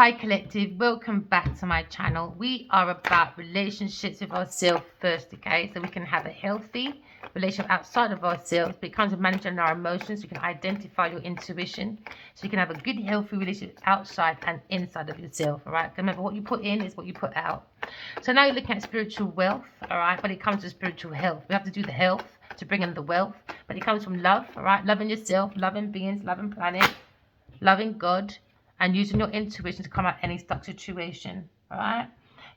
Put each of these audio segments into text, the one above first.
Hi collective, welcome back to my channel. We are about relationships with ourselves first, okay? So we can have a healthy relationship outside of ourselves, but it comes with managing our emotions. You can identify your intuition, so you can have a good healthy relationship outside and inside of yourself. All right, remember, what you put in is what you put out. So now you're looking at spiritual wealth. All right, but it comes to spiritual health. We have to do the health to bring in the wealth, but it comes from love. All right, loving yourself, loving beings, loving planet, loving God, and using your intuition to come out any stuck situation. All right,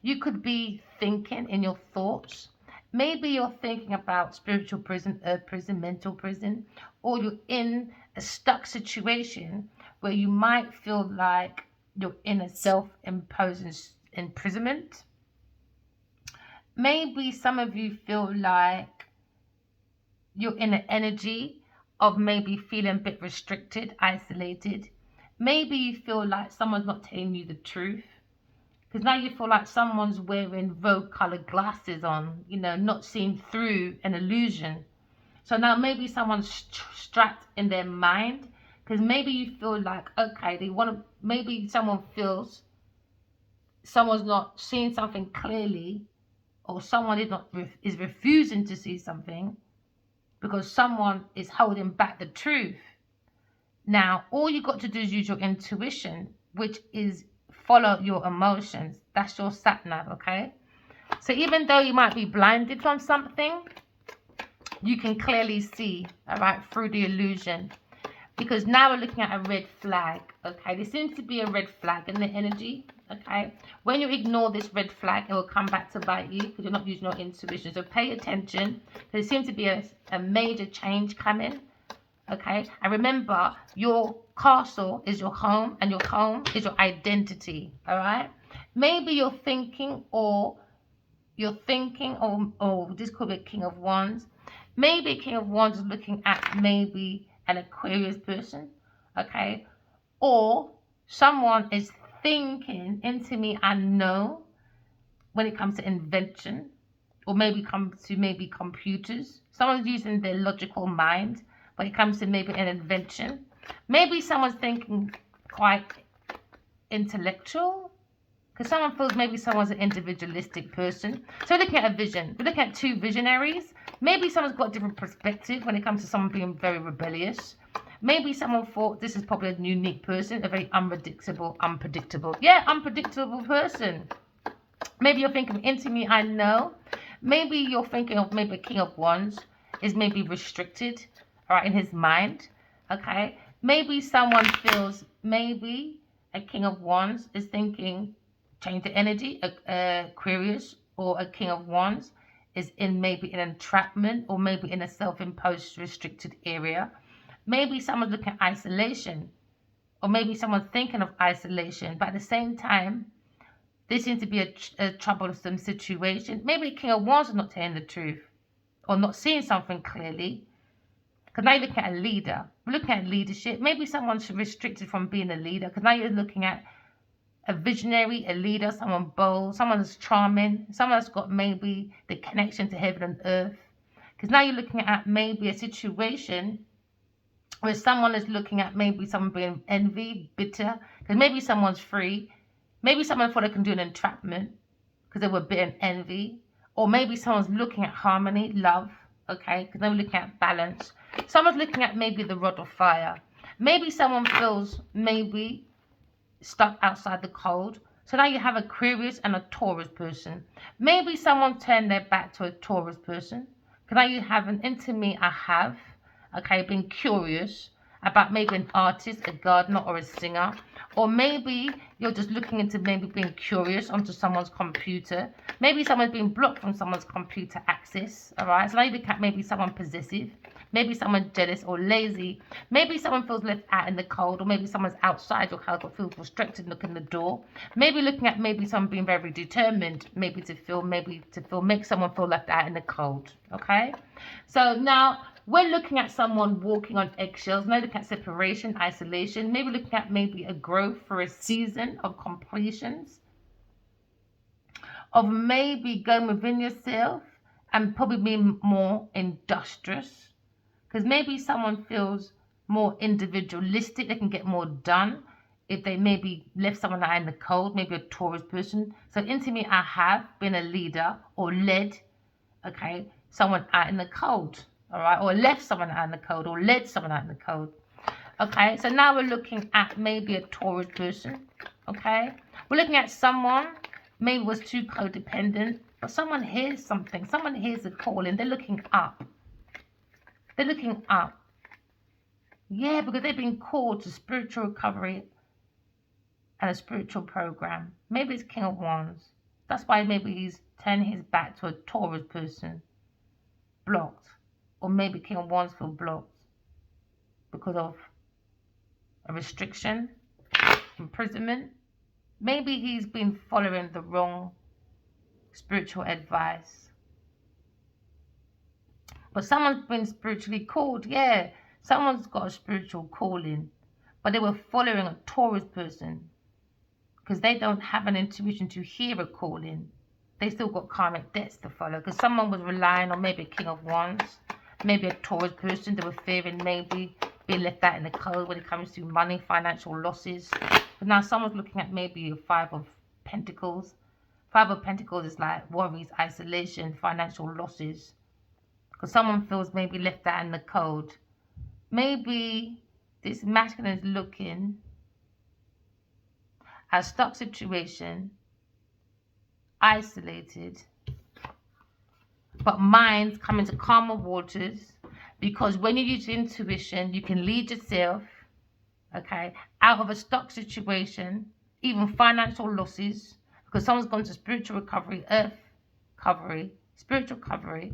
you could be thinking in your thoughts. Maybe you're thinking about spiritual prison, earth prison, mental prison, or you're in a stuck situation where you might feel like you're in a self-imposed imprisonment. Maybe some of you feel like you're in an energy of maybe feeling a bit restricted, isolated. Maybe you feel like someone's not telling you the truth, because now you feel like someone's wearing rogue colored glasses on, not seeing through an illusion. So now maybe someone's strapped in their mind, because maybe you feel like, okay, maybe someone feels someone's not seeing something clearly, or someone is refusing to see something because someone is holding back the truth. Now, all you got to do is use your intuition, which is follow your emotions. That's your sat nav, okay? So even though you might be blinded from something, you can clearly see, all right, through the illusion. Because now we're looking at a red flag, okay? There seems to be a red flag in the energy, okay? When you ignore this red flag, it will come back to bite you because you're not using your intuition. So pay attention. There seems to be a major change coming, okay? And remember, your castle is your home, and your home is your identity, all right? Maybe you're thinking, or this could be a King of Wands. Maybe a King of Wands is looking at maybe an Aquarius person, okay? Or someone is thinking into me, I know, when it comes to invention, or maybe comes to maybe computers. Someone's using their logical mind when it comes to maybe an invention. Maybe someone's thinking quite intellectual, because someone feels maybe someone's an individualistic person. So we're looking at a vision. We're looking at two visionaries. Maybe someone's got a different perspective when it comes to someone being very rebellious. Maybe someone thought this is probably a unique person, a very unpredictable person. Maybe you're thinking, into me, I know. Maybe you're thinking of maybe a King of Wands is maybe restricted, all right, in his mind, okay? Maybe someone feels maybe a King of Wands is thinking, change the energy, Aquarius or a King of Wands is in maybe an entrapment, or maybe in a self-imposed restricted area. Maybe someone's looking at isolation, or maybe someone's thinking of isolation, but at the same time, this seems to be a troublesome situation. Maybe the King of Wands is not telling the truth, or not seeing something clearly. Because now you're looking at a leader. We're looking at leadership. Maybe someone's restricted from being a leader, because now you're looking at a visionary, a leader, someone bold, someone that's charming, someone that's got maybe the connection to heaven and earth. Because now you're looking at maybe a situation where someone is looking at maybe someone being envy, bitter, because maybe someone's free. Maybe someone thought they can do an entrapment because they were bitter and envy. Or maybe someone's looking at harmony, love, okay, because they're looking at balance. Someone's looking at maybe the rod of fire. Maybe someone feels maybe stuck outside the cold. So now you have Aquarius and a Taurus person. Maybe someone turned their back to a Taurus person. Because now you have an into me, I have, okay, being curious about maybe an artist, a gardener, or a singer. Or maybe you're just looking into maybe being curious onto someone's computer. Maybe someone's being blocked from someone's computer access, all right? So now you look at maybe someone possessive. Maybe someone's jealous or lazy. Maybe someone feels left out in the cold, or maybe someone's outside your house but feels restricted looking at the door. Maybe looking at maybe someone being very determined, make someone feel left out in the cold, okay? So now we're looking at someone walking on eggshells. Now looking at separation, isolation. Maybe looking at maybe a growth for a season of completions, of maybe going within yourself and probably being more industrious. Because maybe someone feels more individualistic, they can get more done if they maybe left someone out in the cold, maybe a Taurus person. So into me, I have been a leader or led, okay, someone out in the cold, all right, or left someone out in the cold or led someone out in the cold. Okay, so now we're looking at maybe a Taurus person, okay? We're looking at someone maybe was too codependent, but someone hears something. Someone hears a calling. They're looking up. They're looking up. Yeah, because they've been called to spiritual recovery and a spiritual program. Maybe it's King of Wands. That's why maybe he's turning his back to a Taurus person, blocked. Or maybe King of Wands feel blocked because of a restriction, imprisonment. Maybe he's been following the wrong spiritual advice. But someone's been spiritually called. Yeah, someone's got a spiritual calling. But they were following a Taurus person because they don't have an intuition to hear a calling. They still got karmic debts to follow because someone was relying on maybe a King of Wands, maybe a Taurus person. They were fearing maybe being left out in the cold when it comes to money, financial losses. But now someone's looking at maybe a Five of Pentacles. Five of Pentacles is like worries, isolation, financial losses. Because someone feels maybe left out in the cold. Maybe this masculine is looking at a stuck situation, isolated, but minds coming to calmer waters. Because when you use intuition, you can lead yourself, okay, out of a stuck situation, even financial losses, because someone's gone to spiritual recovery, earth recovery, spiritual recovery,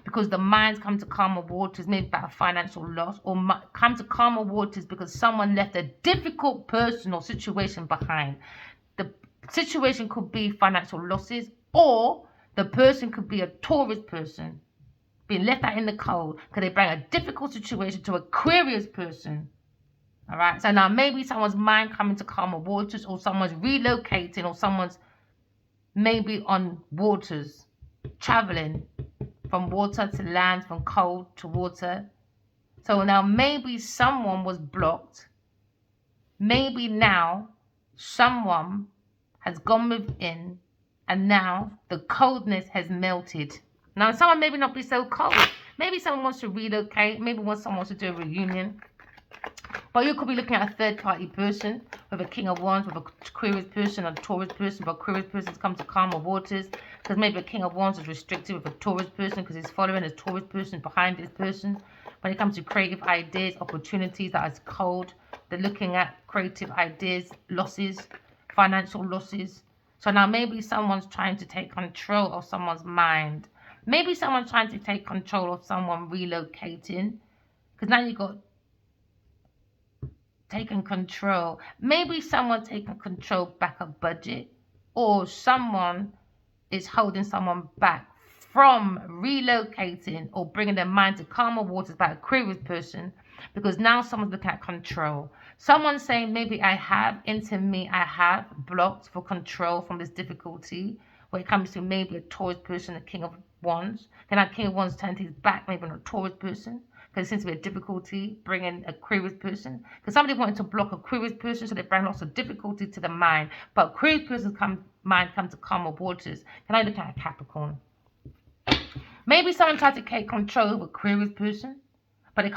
because the minds come to calmer waters, maybe about a financial loss, or come to calmer waters because someone left a difficult personal situation behind. The situation could be financial losses, or the person could be a Taurus person being left out in the cold because they bring a difficult situation to Aquarius person. All right, so now maybe someone's mind coming to calmer waters, or someone's relocating, or someone's maybe on waters, traveling from water to land, from cold to water. So now maybe someone was blocked. Maybe now someone has gone within, and now the coldness has melted. Now someone maybe not be so cold. Maybe someone wants to relocate. Maybe someone wants to do a reunion. But you could be looking at a third-party person with a King of Wands, with a Aquarius person, a Taurus person. But Aquarius person's come to calmer waters because maybe a King of Wands is restricted with a Taurus person because he's following a Taurus person behind this person. When it comes to creative ideas, opportunities that is cold, they're looking at creative ideas, losses, financial losses. So now maybe someone's trying to take control of someone's mind. Maybe someone's trying to take control of someone relocating, because now you've got taking control. Maybe someone taking control back a budget, or someone is holding someone back from relocating or bringing their mind to calmer waters by a Aquarius person, because now someone's looking at control. Someone's saying maybe I have blocked for control from this difficulty when it comes to maybe a Taurus person, a King of Wands. Then that King of Wands turned his back maybe on a Taurus person because it seems to be a difficulty bringing a Aquarius person. Because somebody wanted to block a Aquarius person, so they bring lots of difficulty to the mind. But Aquarius person's mind comes to calmer waters. Can I look at a Capricorn? Maybe someone tried to take control of a Aquarius person, but they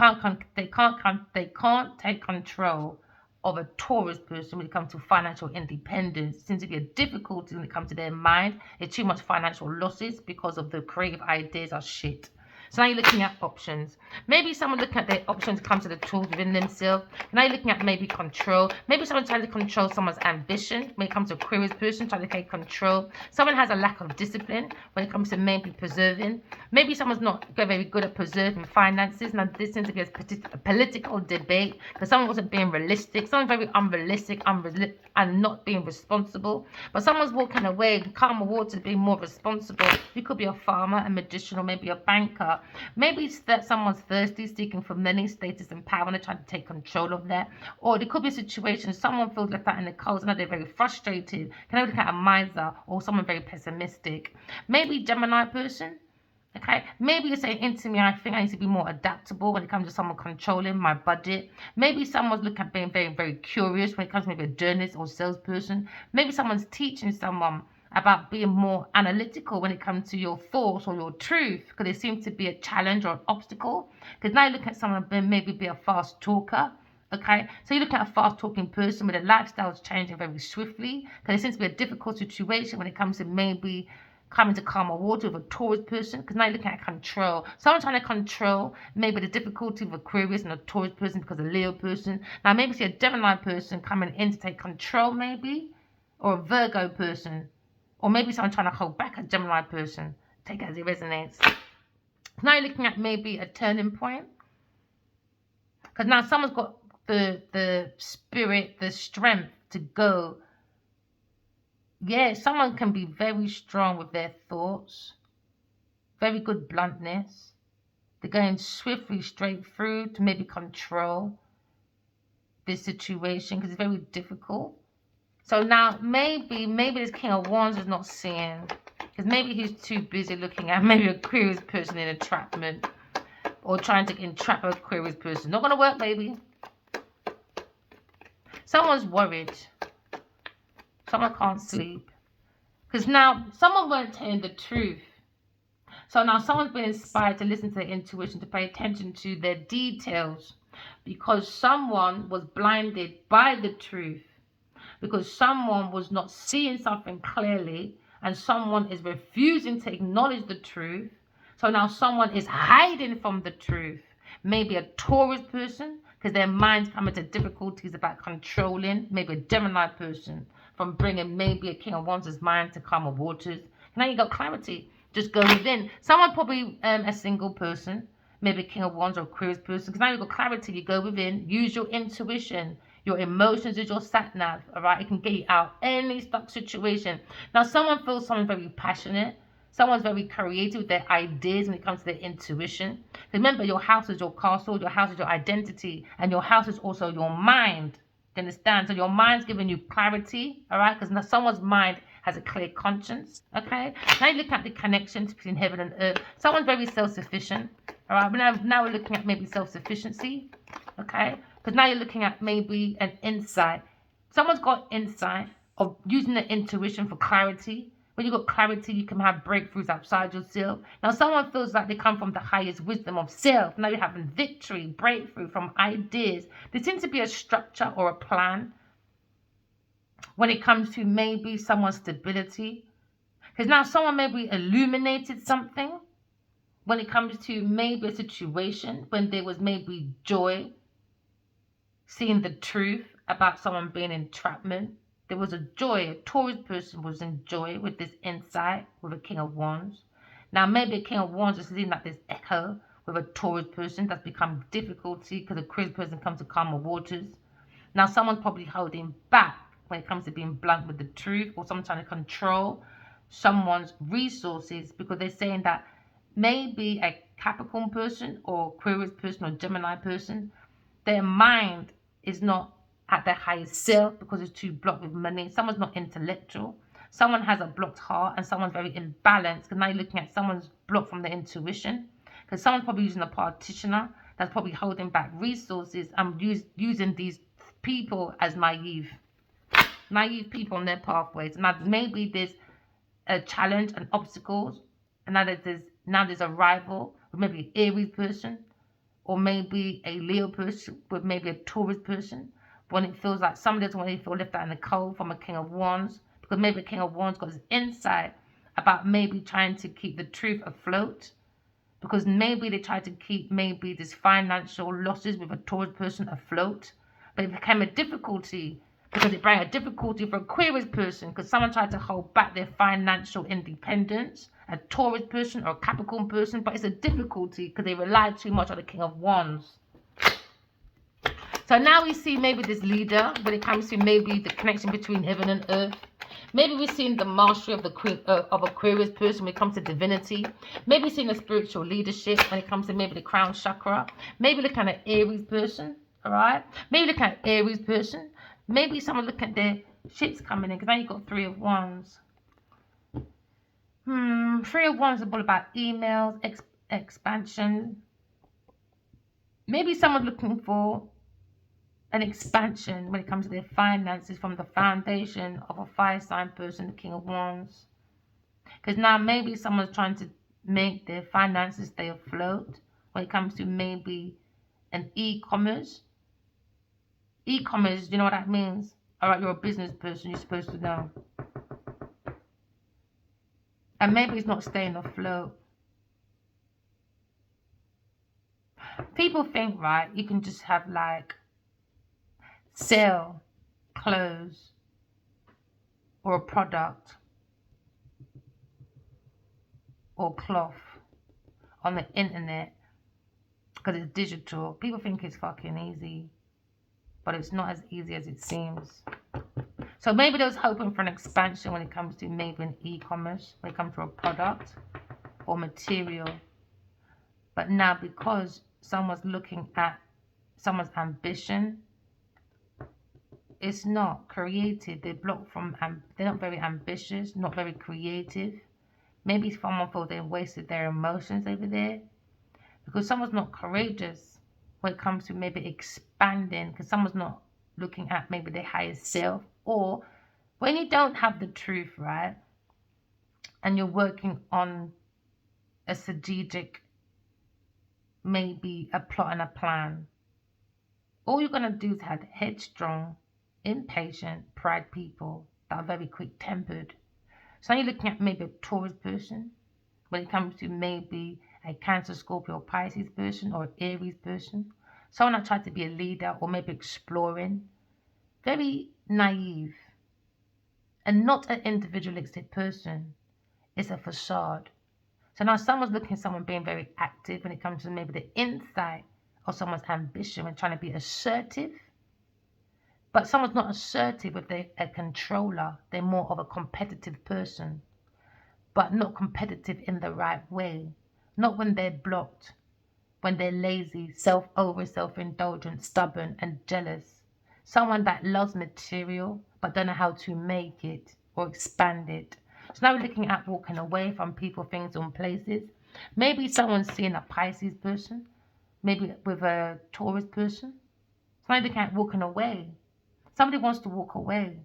can't take control of a Taurus person when it comes to financial independence. It seems to be a difficulty when it comes to their mind. It's too much financial losses because of the creative ideas are shit. So now you're looking at options. Maybe someone looking at their options come to the tools within themselves. Now you're looking at maybe control. Maybe someone trying to control someone's ambition when it comes to a Aquarius person, trying to take control. Someone has a lack of discipline when it comes to maybe preserving. Maybe someone's not very good at preserving finances. Now this seems to be a political debate because someone wasn't being realistic. Someone's very unrealistic and not being responsible. But someone's walking away, calmer waters, being more responsible. You could be a farmer, a magician, or maybe a banker. Maybe it's that someone's thirsty, seeking for money, status, and power, and they're trying to take control of that. Or there could be a situation someone feels left out in the cold, and they're very frustrated. Can I look at a miser or someone very pessimistic? Maybe Gemini person. Okay, maybe you're saying into me, I think I need to be more adaptable when it comes to someone controlling my budget. Maybe someone's looking at being very, very curious when it comes to maybe a journalist or salesperson. Maybe someone's teaching someone about being more analytical when it comes to your thoughts or your truth, because there seems to be a challenge or an obstacle. Because now you look at someone being maybe be a fast talker. Okay, so you look at a fast talking person with a lifestyle is changing very swiftly, because there seems to be a difficult situation when it comes to maybe coming to calmer water with a Taurus person, because now you're looking at control. Someone trying to control maybe the difficulty of Aquarius and a Taurus person because of a Leo person. Now maybe see a Gemini person coming in to take control maybe, or a Virgo person, or maybe someone trying to hold back a Gemini person. Take it as it resonates. Now you're looking at maybe a turning point, because now someone's got the spirit, the strength to go. Yeah, someone can be very strong with their thoughts, very good bluntness. They're going swiftly straight through to maybe control this situation because it's very difficult. So now maybe this King of Wands is not seeing, because maybe he's too busy looking at maybe a Aquarius person in entrapment or trying to entrap a Aquarius person. Not going to work, baby. Someone's worried. Someone can't sleep. Because now someone weren't telling the truth. So now someone's been inspired to listen to their intuition, to pay attention to their details. Because someone was blinded by the truth. Because someone was not seeing something clearly. And someone is refusing to acknowledge the truth. So now someone is hiding from the truth. Maybe a Taurus person, because their mind's coming to difficulties about controlling. Maybe a Gemini person, from bringing maybe a King of Wands' mind to calmer waters. Now you got clarity. Just go within. Someone probably a single person, maybe a King of Wands or Aquarius person. Because now you got clarity. You go within. Use your intuition. Your emotions is your sat nav. All right, it can get you out any stuck situation. Now someone feels something very passionate. Someone's very creative with their ideas when it comes to their intuition. Remember, your house is your castle. Your house is your identity, and your house is also your mind. You understand? So your mind's giving you clarity, all right? Because someone's mind has a clear conscience, okay? Now you look at the connections between heaven and earth. Someone's very self-sufficient, all right? But now we're looking at maybe self-sufficiency, okay? Because now you're looking at maybe an insight. Someone's got insight of using their intuition for clarity. When you've got clarity, you can have breakthroughs outside yourself. Now, someone feels like they come from the highest wisdom of self. Now you're having victory, breakthrough from ideas. There seems to be a structure or a plan when it comes to maybe someone's stability. Because now someone maybe illuminated something when it comes to maybe a situation when there was maybe joy, seeing the truth about someone being in entrapment. There was a joy. A Taurus person was in joy with this insight with a King of Wands. Now, maybe a King of Wands is seeing like this echo with a Taurus person that's become difficulty because a Aquarius person comes to calmer waters. Now, someone's probably holding back when it comes to being blunt with the truth, or someone trying to control someone's resources because they're saying that maybe a Capricorn person or Aquarius person or Gemini person, their mind is not at their highest self because it's too blocked with money. Someone's not intellectual. Someone has a blocked heart, and someone's very imbalanced. Because now you're looking at someone's blocked from their intuition. Because someone's probably using a practitioner that's probably holding back resources and using these people as naive people on their pathways. Now maybe there's a challenge and obstacles, and now there's a rival with maybe an Aries person, or maybe a Leo person with maybe a Taurus person. When it feels like somebody doesn't want to feel left out in the cold from a King of Wands, because maybe a King of Wands got this insight about maybe trying to keep the truth afloat, because maybe they tried to keep maybe this financial losses with a Taurus person afloat, but it became a difficulty because it brought a difficulty for a Aquarius person because someone tried to hold back their financial independence, a Taurus person or a Capricorn person, but it's a difficulty because they relied too much on the King of Wands. So now we see maybe this leader when it comes to maybe the connection between heaven and earth. Maybe we're seeing the mastery of the Aquarius person when it comes to divinity. Maybe we're seeing the spiritual leadership when it comes to maybe the crown chakra. Maybe look at an Aries person, all right? Maybe look at an Aries person. Maybe someone look at their ships coming in, because now you've got 3 of Wands. Three of Wands is all about emails, expansion. Maybe someone's looking for an expansion when it comes to their finances from the foundation of a fire sign person, the King of Wands. Because now maybe someone's trying to make their finances stay afloat when it comes to maybe an e-commerce. E-commerce, you know what that means? All right, you're a business person, you're supposed to know. And maybe it's not staying afloat. People think, right, you can just have like sell clothes or a product or cloth on the internet because it's digital. People think it's fucking easy, but it's not as easy as it seems. So maybe they was hoping for an expansion when it comes to maybe an e-commerce, when it comes to a product or material. But now because someone's looking at someone's ambition, it's not creative. They're blocked from, they're not very ambitious, not very creative. Maybe someone feels they wasted their emotions over there because someone's not courageous when it comes to maybe expanding, because someone's not looking at maybe their highest self. Or when you don't have the truth, right, and you're working on a strategic, maybe a plot and a plan, all you're going to do is have headstrong, impatient, pride people that are very quick-tempered. So you're looking at maybe a Taurus person when it comes to maybe a Cancer, Scorpio, or Pisces person, or an Aries person. Someone that tried to be a leader or maybe exploring. Very naive. And not an individualistic person. It's a facade. So now someone's looking at someone being very active when it comes to maybe the insight of someone's ambition and trying to be assertive. But someone's not assertive if they're a controller. They're more of a competitive person. But not competitive in the right way. Not when they're blocked. When they're lazy, self-indulgent, stubborn and jealous. Someone that loves material but don't know how to make it or expand it. So now we're looking at walking away from people, things and places. Maybe someone's seeing a Pisces person. Maybe with a Taurus person. So now you're looking at walking away. Somebody wants to walk away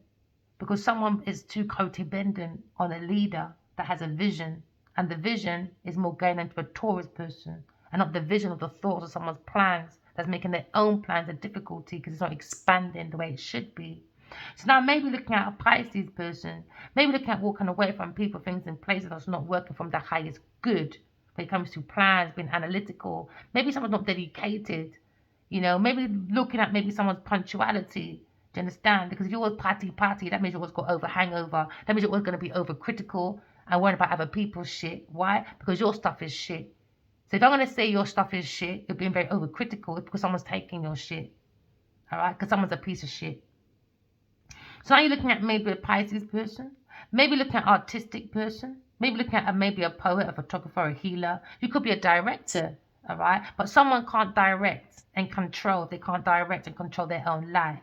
because someone is too codependent on a leader that has a vision. And the vision is more going into a Taurus person and not the vision of the thoughts of someone's plans that's making their own plans a difficulty because it's not expanding the way it should be. So now maybe looking at a Pisces person, maybe looking at walking away from people, things and places that's not working from the highest good when it comes to plans, being analytical. Maybe someone's not dedicated, you know, maybe looking at maybe someone's punctuality. Do you understand? Because if you're always party, that means you're always got hangover. That means you're always going to be overcritical and worrying about other people's shit. Why? Because your stuff is shit. So if I'm going to say your stuff is shit, you're being very overcritical. It's because someone's taking your shit. All right? Because someone's a piece of shit. So now you're looking at maybe a Pisces person. Maybe looking at an artistic person. Maybe looking at maybe a poet, a photographer, a healer. You could be a director. All right? But someone can't direct and control. They can't direct and control their own life.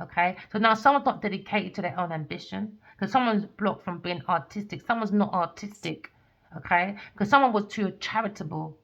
Okay, so now someone's not dedicated to their own ambition because someone's blocked from being artistic. Someone's not artistic, okay, because someone was too charitable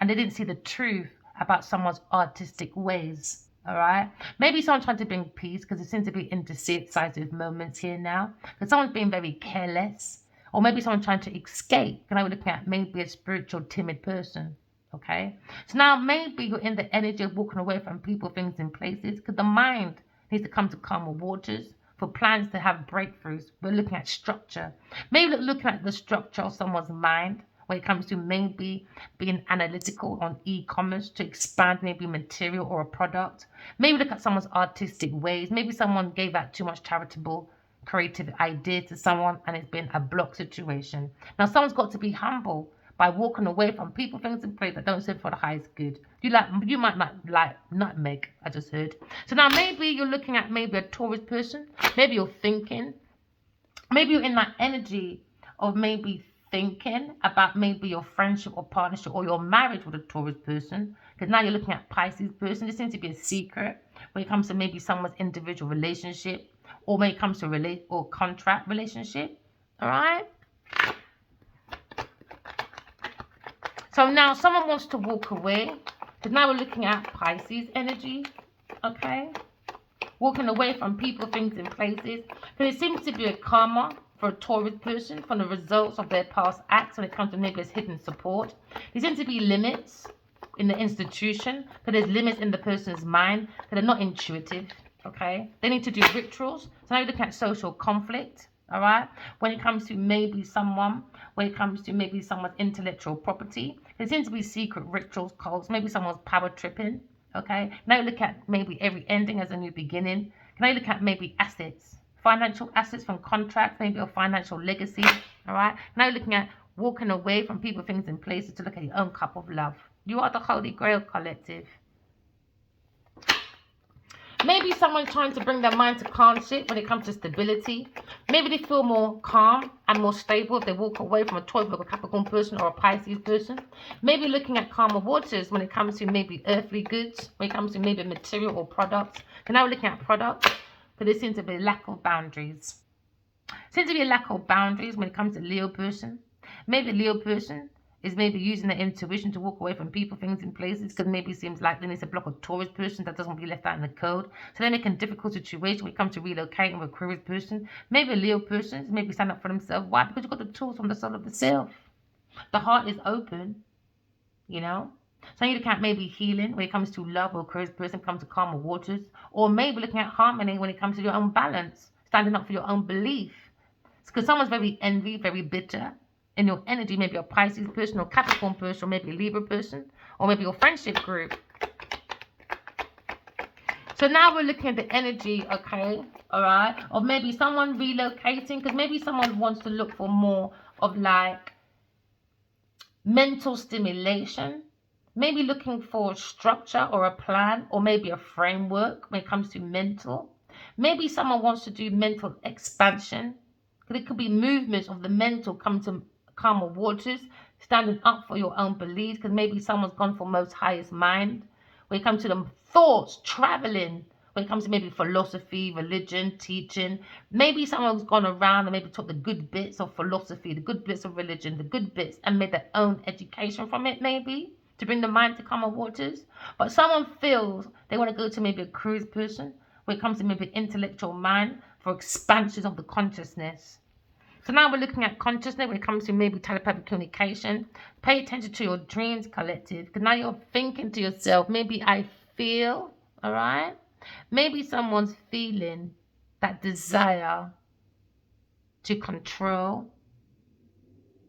and they didn't see the truth about someone's artistic ways. All right, maybe someone's trying to bring peace because there seems to be indecisive moments here now. Because someone's being very careless, or maybe someone's trying to escape. And I was looking at maybe a spiritual, timid person. Okay, so now maybe you're in the energy of walking away from people, things, and places because the mind needs to come to calmer waters for plans to have breakthroughs. We're looking at structure. Maybe looking at the structure of someone's mind when it comes to maybe being analytical on e-commerce to expand maybe material or a product. Maybe look at someone's artistic ways. Maybe someone gave out too much charitable, creative ideas to someone and it's been a block situation. Now someone's got to be humble by walking away from people, things, and places that don't serve for the highest good. You might not like nutmeg, I just heard. So now maybe you're looking at maybe a Taurus person. Maybe you're thinking. Maybe you're in that energy of maybe thinking about maybe your friendship or partnership or your marriage with a Taurus person. Because now you're looking at Pisces person. There seems to be a secret when it comes to maybe someone's individual relationship or when it comes to contract relationship. All right? So now someone wants to walk away. Because now we're looking at Pisces energy. Okay. Walking away from people, things, and places. Because it seems to be a karma for a Taurus person from the results of their past acts when it comes to maybe there's hidden support. There seems to be limits in the institution. Because there's limits in the person's mind. Because they're not intuitive. Okay. They need to do rituals. So now you're looking at social conflict. All right. When it comes to maybe someone, when it comes to maybe someone's intellectual property. There seems to be secret rituals, cults. Maybe someone's power tripping. Okay. Now look at maybe every ending as a new beginning. Can I look at maybe assets, financial assets from contracts, maybe a financial legacy. All right. Now looking at walking away from people, things, and places to look at your own cup of love. You are the Holy Grail collective. Maybe someone's trying to bring their mind to calm shit when it comes to stability. Maybe they feel more calm and more stable if they walk away from a Taurus, a Capricorn person or a Pisces person. Maybe looking at calmer waters when it comes to maybe earthly goods, when it comes to maybe material or products. And now we're looking at products, but there seems to be a lack of boundaries. Seems to be a lack of boundaries when it comes to Leo person. Maybe a Leo person is maybe using their intuition to walk away from people, things, and places, because maybe it seems like they need to block a Taurus person that doesn't want to be left out in the cold. So they make a difficult situation when it comes to relocating with a Aquarius person. Maybe a Leo person is maybe stand up for themselves. Why? Because you've got the tools from the soul of the self. The heart is open, you know. So you look at maybe healing when it comes to love, or Aquarius person comes to calmer waters. Or maybe looking at harmony when it comes to your own balance, standing up for your own belief. Because someone's very envy, very bitter. In your energy, maybe a Pisces person or Capricorn person, or maybe a Libra person, or maybe your friendship group. So now we're looking at the energy, okay, all right, of maybe someone relocating, because maybe someone wants to look for more of like mental stimulation, maybe looking for a structure or a plan, or maybe a framework when it comes to mental. Maybe someone wants to do mental expansion, because it could be movements of the mental come to calmer waters, standing up for your own beliefs, because maybe someone's gone for most highest mind. When it comes to them thoughts, traveling, when it comes to maybe philosophy, religion, teaching, maybe someone's gone around and maybe took the good bits of philosophy, the good bits of religion, the good bits, and made their own education from it, maybe, to bring the mind to calmer waters. But someone feels they want to go to maybe a cruise person, when it comes to maybe intellectual mind, for expansions of the consciousness. So now we're looking at consciousness when it comes to maybe telepathic communication. Pay attention to your dreams, collective. Because now you're thinking to yourself, maybe I feel, all right? Maybe someone's feeling that desire to control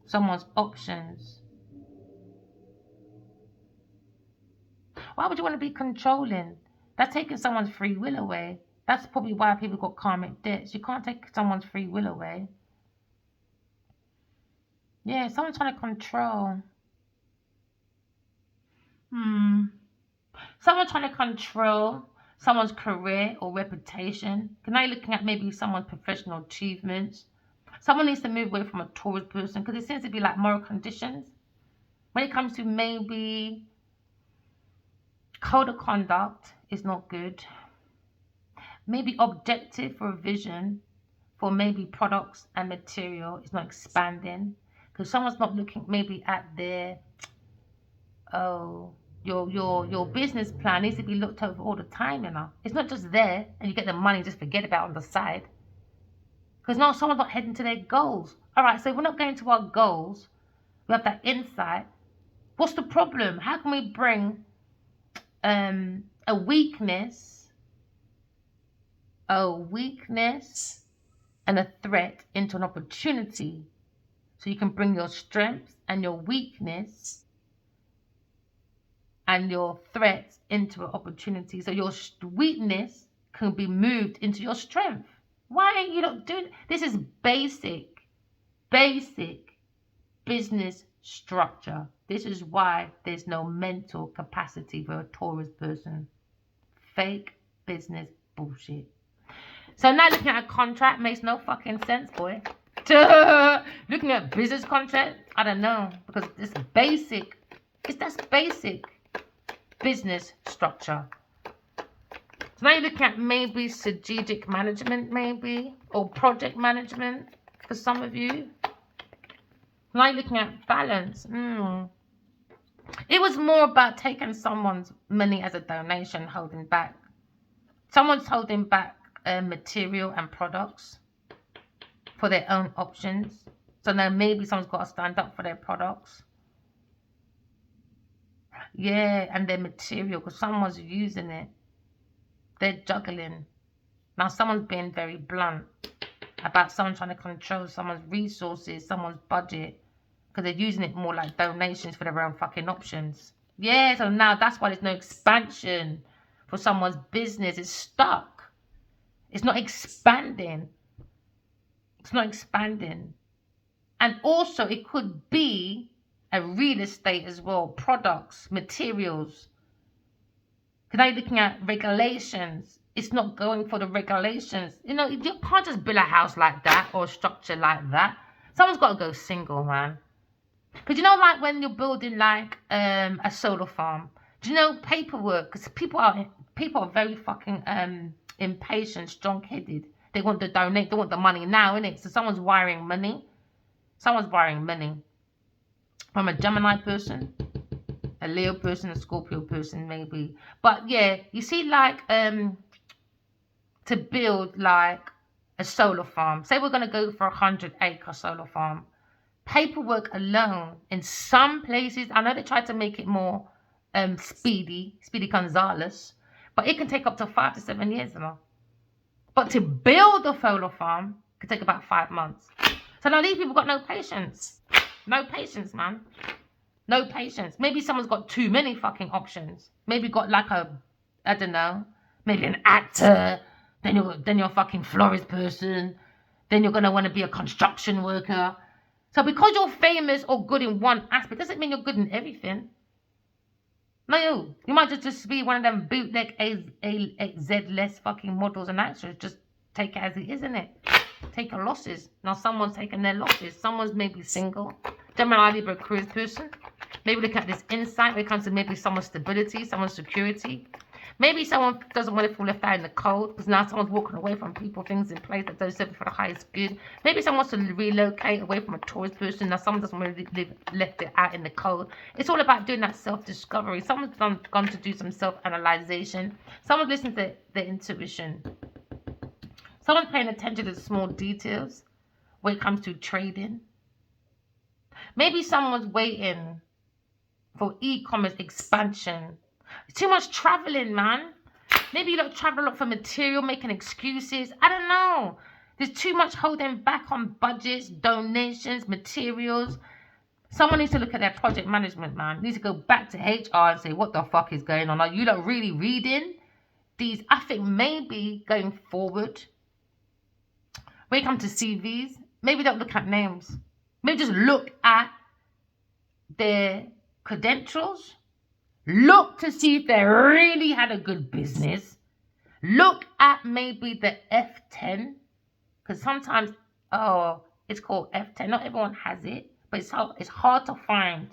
someone's options. Why would you want to be controlling? That's taking someone's free will away. That's probably why people got karmic debts. You can't take someone's free will away. Yeah, someone's trying to control. Someone's trying to control someone's career or reputation. Now you're looking at maybe someone's professional achievements. Someone needs to move away from a Taurus person, because it seems to be like moral conditions. When it comes to maybe code of conduct is not good. Maybe objective for a vision for maybe products and material is not expanding. Because someone's not looking maybe at their, your business plan needs to be looked over all the time, you know. It's not just there and you get the money and just forget about it on the side. Because now someone's not heading to their goals. All right, so if we're not going to our goals, we have that insight. What's the problem? How can we bring a weakness and a threat into an opportunity? So you can bring your strengths and your weakness and your threats into an opportunity. So your weakness can be moved into your strength. Why are you not doing this? Is basic business structure. This is why there's no mental capacity for a Taurus person. Fake business bullshit. So now looking at a contract makes no fucking sense, boy. Looking at business contract, I don't know, because it's basic. That's basic business structure. So now you're looking at maybe strategic management, maybe, or project management for some of you. Now you're looking at balance. It was more about taking someone's money as a donation, holding back. Someone's holding back material and products for their own options. So now maybe someone's got to stand up for their products. Yeah, and their material, because someone's using it. They're juggling. Now someone's being very blunt about someone trying to control someone's resources, someone's budget, because they're using it more like donations for their own fucking options. Yeah, so now that's why there's no expansion for someone's business. It's stuck. It's not expanding. It's not expanding. And also it could be a real estate as well, products, materials. Because now you're looking at regulations. It's not going for the regulations. You know, you can't just build a house like that or a structure like that. Someone's got to go single, man. Because you know, like when you're building like a solar farm, do you know paperwork? Because people are very fucking impatient, strong-headed. They want to donate. They want the money now, innit? So someone's wiring money. Someone's wiring money from a Gemini person, a Leo person, a Scorpio person, maybe. But yeah, you see, like to build like a solar farm. Say we're gonna go for 100-acre solar farm. Paperwork alone in some places, I know they try to make it more Speedy Gonzales, but it can take up to 5 to 7 years now. But to build a solar farm could take about 5 months. So now these people got no patience. No patience, man. No patience. Maybe someone's got too many fucking options. Maybe got like I don't know, maybe an actor, then you're a fucking florist person, then you're gonna want to be a construction worker. So because you're famous or good in one aspect, doesn't mean you're good in everything. No, you might just be one of them bootleg Z-less fucking models and actors. Just take it as it is, innit? Take your losses. Now someone's taking their losses. Someone's maybe single. Gemini, Libra, Aquarius person. Maybe look at this insight when it comes to maybe someone's stability, someone's security. Maybe someone doesn't want to fall left out in the cold because now someone's walking away from people, things in place that don't serve for the highest good. Maybe someone wants to relocate away from a Taurus person. Now someone doesn't want to live left it out in the cold. It's all about doing that self-discovery. Someone's gone to do some self-analyzation. Someone's listening to their intuition. Someone's paying attention to the small details when it comes to trading. Maybe someone's waiting for e-commerce expansion. Too much traveling, man. Maybe you don't travel a lot for material, making excuses. I don't know. There's too much holding back on budgets, donations, materials. Someone needs to look at their project management, man. Needs to go back to HR and say, what the fuck is going on? Are you not really reading these? I think maybe going forward, when it comes to CVs, maybe don't look at names. Maybe just look at their credentials. Look to see if they really had a good business. Look at maybe the F10. Because sometimes, it's called F10. Not everyone has it, but it's hard to find.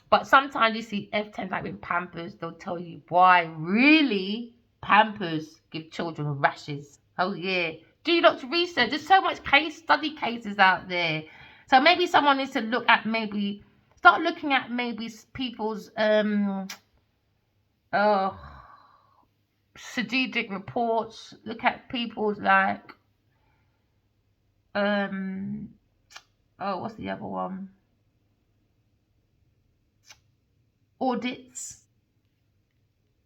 But sometimes you see F10 like with Pampers. They'll tell you why really Pampers give children rashes. Oh yeah. Do lots of research. There's so much study cases out there. So maybe someone needs to look at start looking at maybe people's strategic reports. Look at people's like what's the other one? Audits.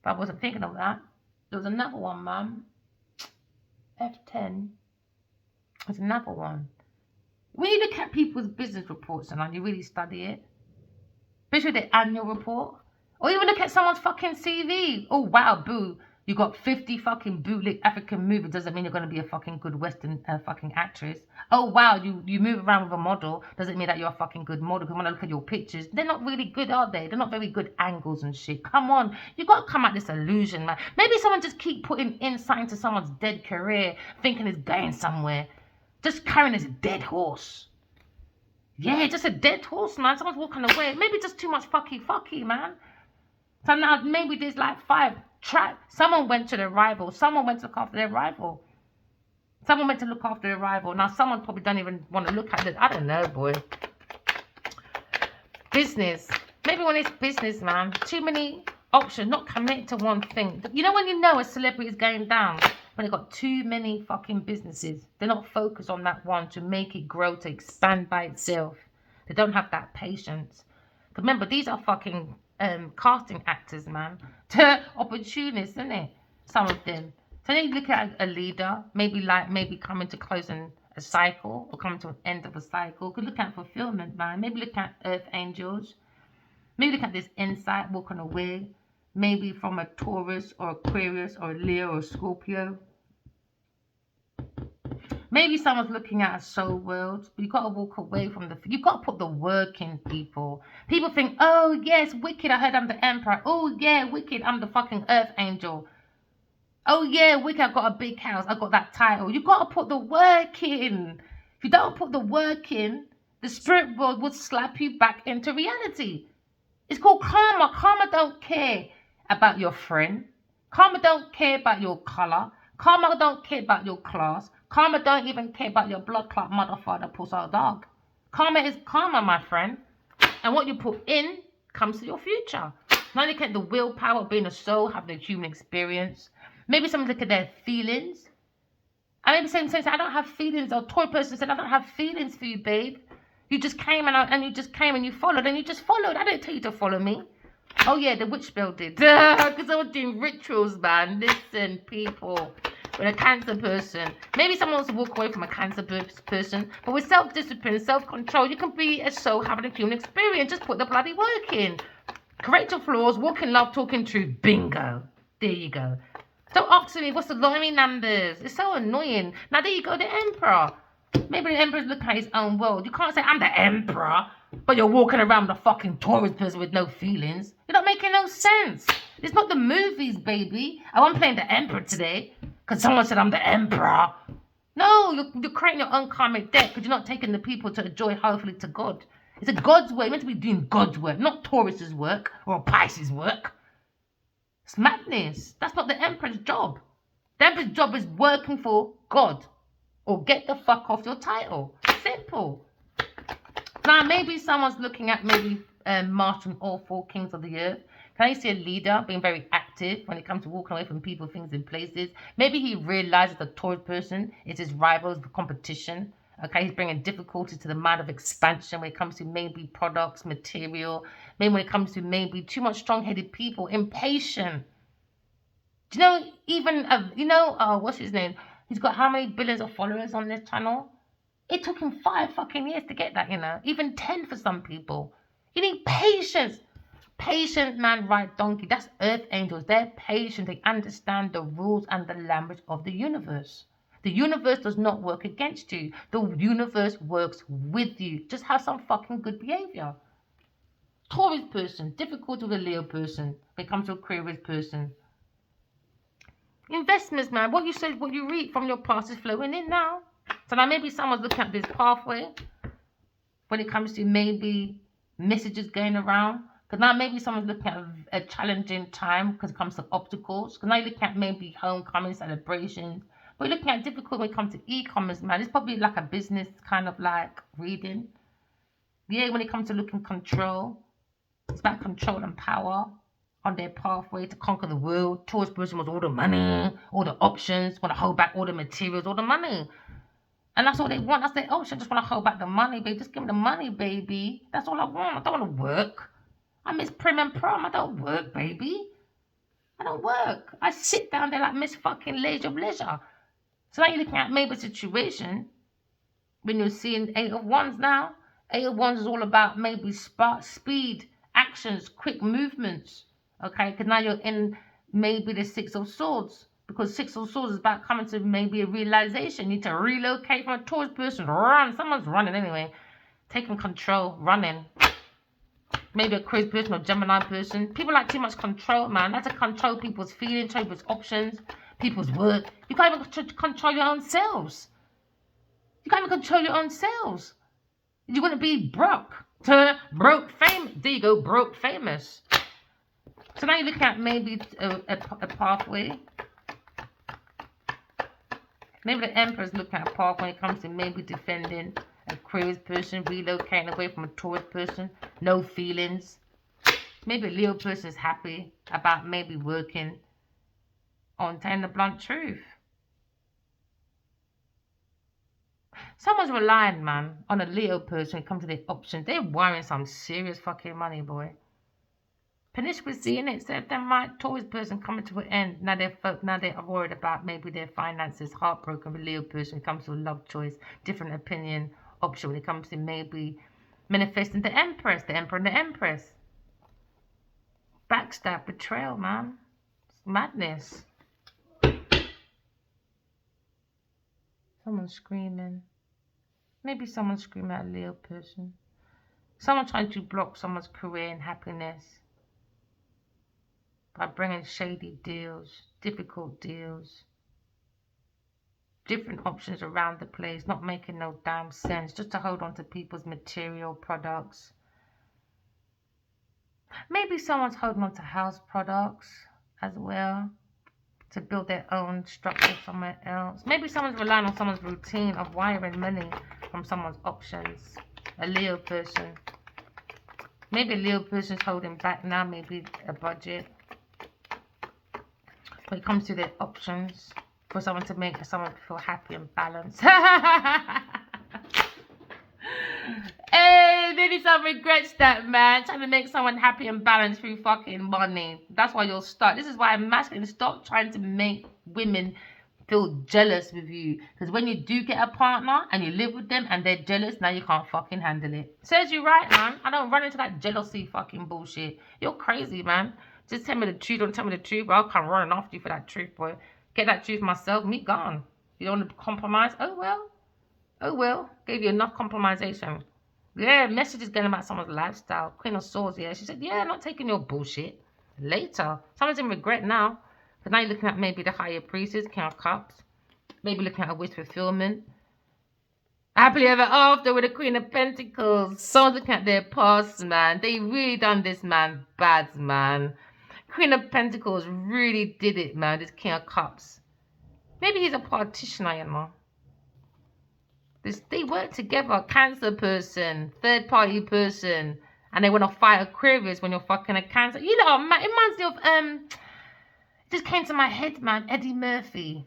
But I wasn't thinking of that. There was another one, mum. F10. There's another one. When you look at people's business reports and you really study it, especially the annual report, or even look at someone's fucking CV. Oh wow, boo, you got 50 fucking bootleg African movies. Doesn't mean you're going to be a fucking good Western fucking actress. Oh wow, you move around with a model. Doesn't mean that you're a fucking good model. Because when I look at your pictures, they're not really good, are they? They're not very good angles and shit. Come on, you got to come at this illusion, man. Maybe someone just keep putting insight into someone's dead career, thinking it's going somewhere. Just carrying this dead horse. Yeah, just a dead horse, man. Someone's walking away. Maybe just too much fucky, man. So now maybe there's like 5 traps. Someone went to their rival. Someone went to look after their rival. Someone went to look after their rival. Now someone probably don't even want to look at it. I don't know, boy. Business. Maybe when it's business, man, too many options, not committed to one thing. You know when you know a celebrity is going down? When they've got too many fucking businesses. They're not focused on that one to make it grow, to expand by itself. They don't have that patience. Remember, these are fucking casting actors, man. Opportunists, isn't it? Some of them. So then you look at a leader, maybe coming to closing a cycle or coming to an end of a cycle. Could look at fulfillment, man. Maybe look at earth angels. Maybe look at this insight, walking away. Maybe from a Taurus or Aquarius or a Leo or a Scorpio. Maybe someone's looking at a soul world, but you've got to walk away from you've got to put the work in, people. People think, oh, yes, wicked, I heard I'm the emperor. Oh, yeah, wicked, I'm the fucking earth angel. Oh, yeah, wicked, I've got a big house. I've got that title. You've got to put the work in. If you don't put the work in, the spirit world will slap you back into reality. It's called karma. Karma don't care about your friend. Karma don't care about your color. Karma don't care about your class. Karma don't even care about your blood clot mother, father, puss or dog. Karma is karma, my friend. And what you put in comes to your future. Now look at the willpower of being a soul, having a human experience. Maybe someone look at their feelings. And maybe someone says, I don't have feelings. Or a toy person said, I don't have feelings for you, babe. You just came and you followed and you just followed. I didn't tell you to follow me. Oh yeah, the witch spell did. Because I was doing rituals, man. Listen, people. With a Cancer person, maybe someone wants to walk away from a Cancer person, but with self-discipline, self-control, you can be a soul having a human experience. Just put the bloody work in. Correct your flaws, walk in love, talking truth. Bingo. There you go. Don't ask me what's the lottery numbers. It's so annoying. Now there you go, the emperor. Maybe the emperor's looking at his own world. You can't say I'm the emperor, but you're walking around with a fucking Taurus person with no feelings. You're not making no sense. It's not the movies, baby. Oh, I'm playing the emperor today because someone said I'm the emperor. No, you're creating your own karmic debt because you're not taking the people to enjoy, hopefully, to God. It's a God's way. You're meant to be doing God's work, not Taurus's work or Pisces' work. It's madness. That's not the emperor's job. The emperor's job is working for God. Or get the fuck off your title. Simple. Now, maybe someone's looking at mastering all 4 kings of the earth. Can I see a leader being very active when it comes to walking away from people, things, and places? Maybe he realizes the Taurus person is his rival, the competition. Okay, he's bringing difficulty to the mind of expansion when it comes to maybe products, material. Maybe when it comes to maybe too much strong-headed people, impatient. Do you know, even, what's his name? He's got how many billions of followers on this channel? It took him 5 fucking years to get that, Even 10 for some people. You need patience. Patient man, right donkey. That's earth angels. They're patient. They understand the rules and the language of the universe. The universe does not work against you. The universe works with you. Just have some fucking good behavior. Taurus person. Difficult with a Leo person. When it comes to Aquarius person. Investments, man. What you said, what you read from your past is flowing in now. So now maybe someone's looking at this pathway when it comes to maybe messages going around. Because now maybe someone's looking at a challenging time because it comes to obstacles. Because now you're looking at maybe homecoming celebrations. But you're looking at difficult when it comes to e-commerce, man. It's probably like a business kind of like reading. Yeah, when it comes to looking control. It's about control and power. On their pathway to conquer the world. Taurus person wants all the money, all the options, want to hold back all the materials, all the money. And that's all they want. That's their option. Just want to hold back the money, baby. Just give me the money, baby. That's all I want. I don't want to work. I'm Miss Prim and Prom. I don't work, baby. I don't work. I sit down there like Miss fucking Leisure of Leisure. So now you're looking at maybe a situation when you're seeing 8 of Wands now. 8 of Wands is all about maybe speed, actions, quick movements. Okay, because now you're in maybe the 6 of Swords. Because 6 of Swords is about coming to maybe a realization. You need to relocate from a Taurus person. Run. Someone's running anyway. Taking control. Running. Maybe a Aquarius person or Gemini person. People like too much control, man. That's to control people's feelings, people's options, people's work. You can't even control your own selves. You can't even control your own selves. You wouldn't be broke. Broke famous. There you go. Broke famous. So now you look at maybe a pathway. Maybe the Emperor's looking at a path when it comes to maybe defending a Aquarius person, relocating away from a Taurus person. No feelings. Maybe a Leo person is happy about maybe working on telling the blunt truth. Someone's relying, man, on a Leo person when it comes to their options. They're wiring some serious fucking money, boy. Promiscuity in it. So if them right Taurus person coming to an end, now they're worried about maybe their finances, heartbroken with Leo person when it comes to a love choice, different opinion, option when it comes to maybe manifesting the Empress, the Emperor and the Empress. Backstab, betrayal, man. It's madness. Someone's screaming. Maybe someone's screaming at a Leo person. Someone trying to block someone's career and happiness by bringing shady deals, difficult deals, different options around the place, not making no damn sense, just to hold on to people's material products. Maybe someone's holding on to house products as well to build their own structure somewhere else. Maybe someone's relying on someone's routine of wiring money from someone's options. A Leo person. Maybe a Leo person's holding back now, maybe a budget. When it comes to their options, for someone to make someone feel happy and balanced. Hey, maybe someone regrets that, man. Trying to make someone happy and balanced through fucking money. That's why you'll start. This is why I'm masculine. Stop trying to make women feel jealous with you. Because when you do get a partner and you live with them and they're jealous, now you can't fucking handle it. Says you right, man. I don't run into that jealousy fucking bullshit. You're crazy, man. Just tell me the truth. Don't tell me the truth, but I'll come running after you for that truth, boy. Get that truth myself. Me gone. You don't want to compromise? Oh, well. Oh, well. Gave you enough compromisation. Yeah, message is getting about someone's lifestyle. Queen of Swords, yeah. She said, yeah, I'm not taking your bullshit. Later. Someone's in regret now. Because now you're looking at maybe the higher priestess, King of Cups. Maybe looking at a wish fulfillment. Happily ever after with the Queen of Pentacles. Someone's looking at their past, man. They really done this man bad, man. Queen of Pentacles really did it, man. This King of Cups. Maybe he's a politician, you know. They work together. Cancer person, third party person, and they want to fight Aquarius when you're fucking a Cancer. You know, man, it reminds me of it just came to my head, man. Eddie Murphy.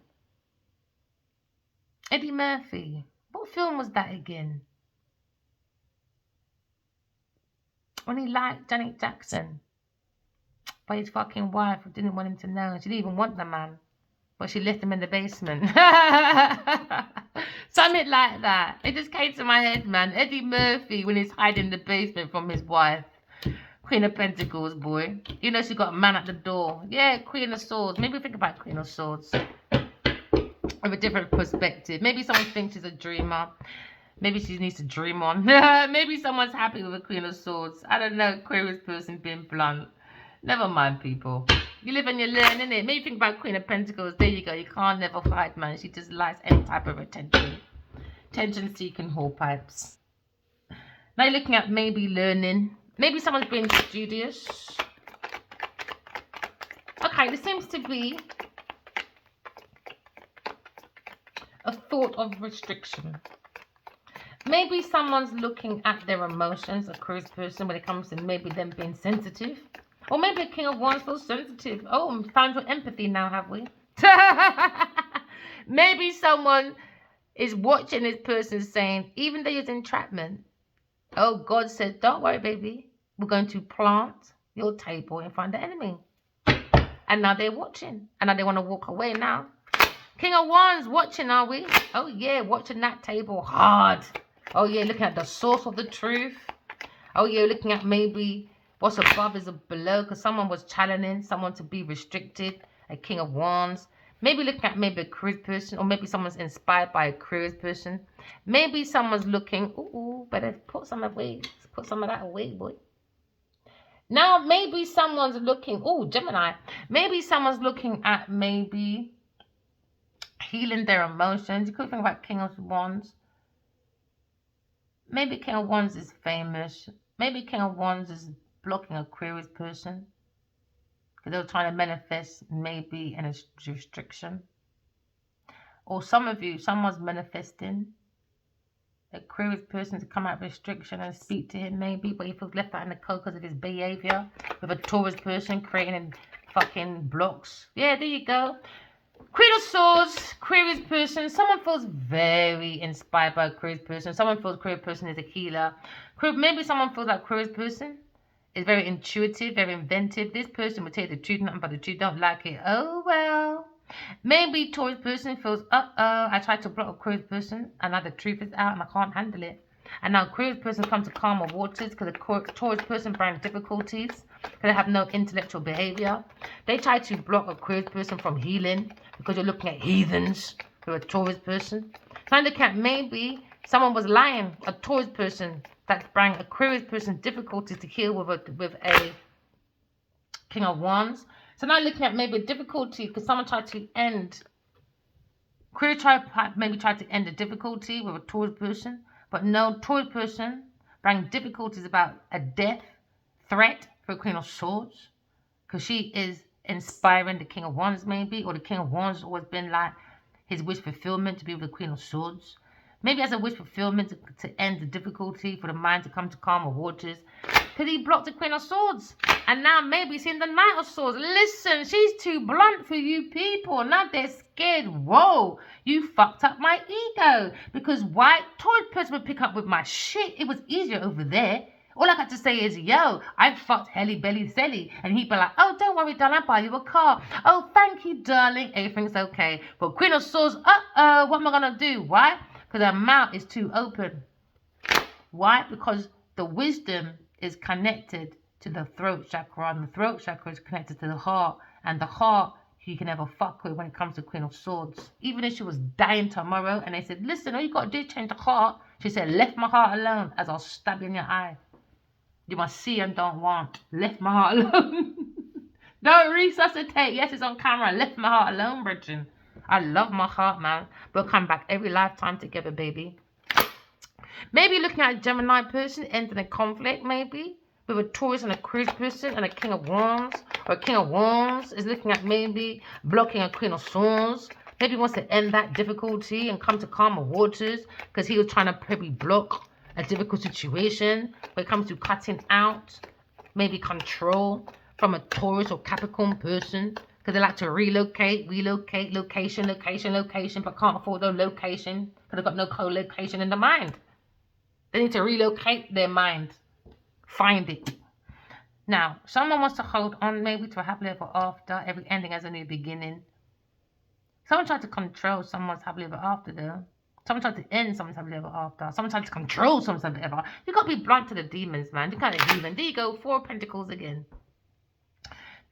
Eddie Murphy. What film was that again? When he liked Janet Jackson, but his fucking wife didn't want him to know. She didn't even want the man, but she left him in the basement. Something like that. It just came to my head, man. Eddie Murphy when he's hiding in the basement from his wife. Queen of Pentacles, boy. You know she got a man at the door. Yeah, Queen of Swords. Maybe think about Queen of Swords with a different perspective. Maybe someone thinks she's a dreamer. Maybe she needs to dream on. Maybe someone's happy with a Queen of Swords. I don't know. Aquarius person being blunt. Never mind, people. You live and you learn, innit? Maybe think about Queen of Pentacles. There you go. You can't never hide, man. She just likes any type of attention. Attention-seeking horpipes. Now you're looking at maybe learning. Maybe someone's being studious. Okay, there seems to be a thought of restriction. Maybe someone's looking at their emotions, a Aquarius person, when it comes to maybe them being sensitive. Or maybe a King of Wands feels sensitive. Oh, I'm found your empathy now, have we? Maybe someone is watching this person saying, even though it's entrapment, oh, God said, don't worry, baby. We're going to plant your table in front of the enemy. And now they're watching. And now they want to walk away now. King of Wands watching, are we? Oh, yeah, watching that table hard. Oh, yeah, looking at the source of the truth. Oh, yeah, looking at maybe what's above is below. Because someone was challenging someone to be restricted. A King of Wands. Maybe looking at maybe a Aquarius person. Or maybe someone's inspired by a Aquarius person. Maybe someone's looking, ooh, better put some away. Put some of that away, boy. Now, maybe someone's looking, oh, Gemini. Maybe someone's looking at maybe healing their emotions. You could think about King of Wands. Maybe King of Wands is famous. Maybe King of Wands is blocking Aquarius person. Because they were trying to manifest maybe in a restriction. Or some of you, someone's manifesting Aquarius person to come out of restriction and speak to him maybe, but he feels left out in the cold because of his behavior. With a Taurus person creating fucking blocks. Yeah, there you go. Queen of Swords, Aquarius person. Someone feels very inspired by Aquarius person. Someone feels Aquarius person is a healer. Maybe someone feels like Aquarius person is very intuitive, very inventive. This person will tell you the truth, nothing but the truth. Don't like it. Oh well. Maybe Taurus person feels, I tried to block Aquarius person and now the truth is out and I can't handle it. And now Aquarius person comes to calmer waters because the Taurus person brings difficulties because they have no intellectual behavior. They try to block Aquarius person from healing because you're looking at heathens who are a Taurus person. So I look at maybe someone was lying, a Taurus person that bring Aquarius person difficulties to heal with a King of Wands. So now looking at maybe a difficulty because someone tried to end, Aquarius maybe tried to end a difficulty with a Taurus person, but no, Taurus person bring difficulties about a death threat for a Queen of Swords because she is inspiring the King of Wands maybe, or the King of Wands has always been like his wish fulfillment to be with the Queen of Swords. Maybe as a wish fulfillment to end the difficulty for the mind to come to calmer waters. Because he blocked the Queen of Swords. And now maybe he's in the Knight of Swords. Listen, she's too blunt for you people. Now they're scared. Whoa, you fucked up my ego. Because white Taurus person would pick up with my shit. It was easier over there. All I got to say is, yo, I fucked Helly Belly Selly. And he'd be like, oh, don't worry, darling, I'll buy you a car. Oh, thank you, darling. Everything's okay. But Queen of Swords, what am I going to do? Why? Because her mouth is too open. Why? Because the wisdom is connected to the throat chakra, and the throat chakra is connected to the heart, and the heart you can never fuck with when it comes to Queen of Swords. Even if she was dying tomorrow and they said, listen, all you got to do is change the heart, she said, left my heart alone as I'll stab you in your eye. You must see and don't want. Left my heart alone. Don't resuscitate. Yes, it's on camera. Left my heart alone, Bridget. I love my heart, man. We'll come back every lifetime together, baby. Maybe looking at a Gemini person ending a conflict, maybe with a Taurus and a Aquarius person and a King of Wands, or a King of Wands is looking at maybe blocking a Queen of Swords. Maybe he wants to end that difficulty and come to calmer waters because he was trying to probably block a difficult situation when it comes to cutting out maybe control from a Taurus or Capricorn person because they like to relocate, location, but can't afford no location because they've got no co-location in the mind. They need to relocate their mind. Find it. Now, someone wants to hold on maybe to a happily ever after. Every ending has a new beginning. Someone tried to control someone's happily ever after though. Someone tried to end someone's happily ever after. Someone tried to control someone's happily ever after. You got to be blunt to the demons, man. You can't even. There you go. 4 Pentacles again.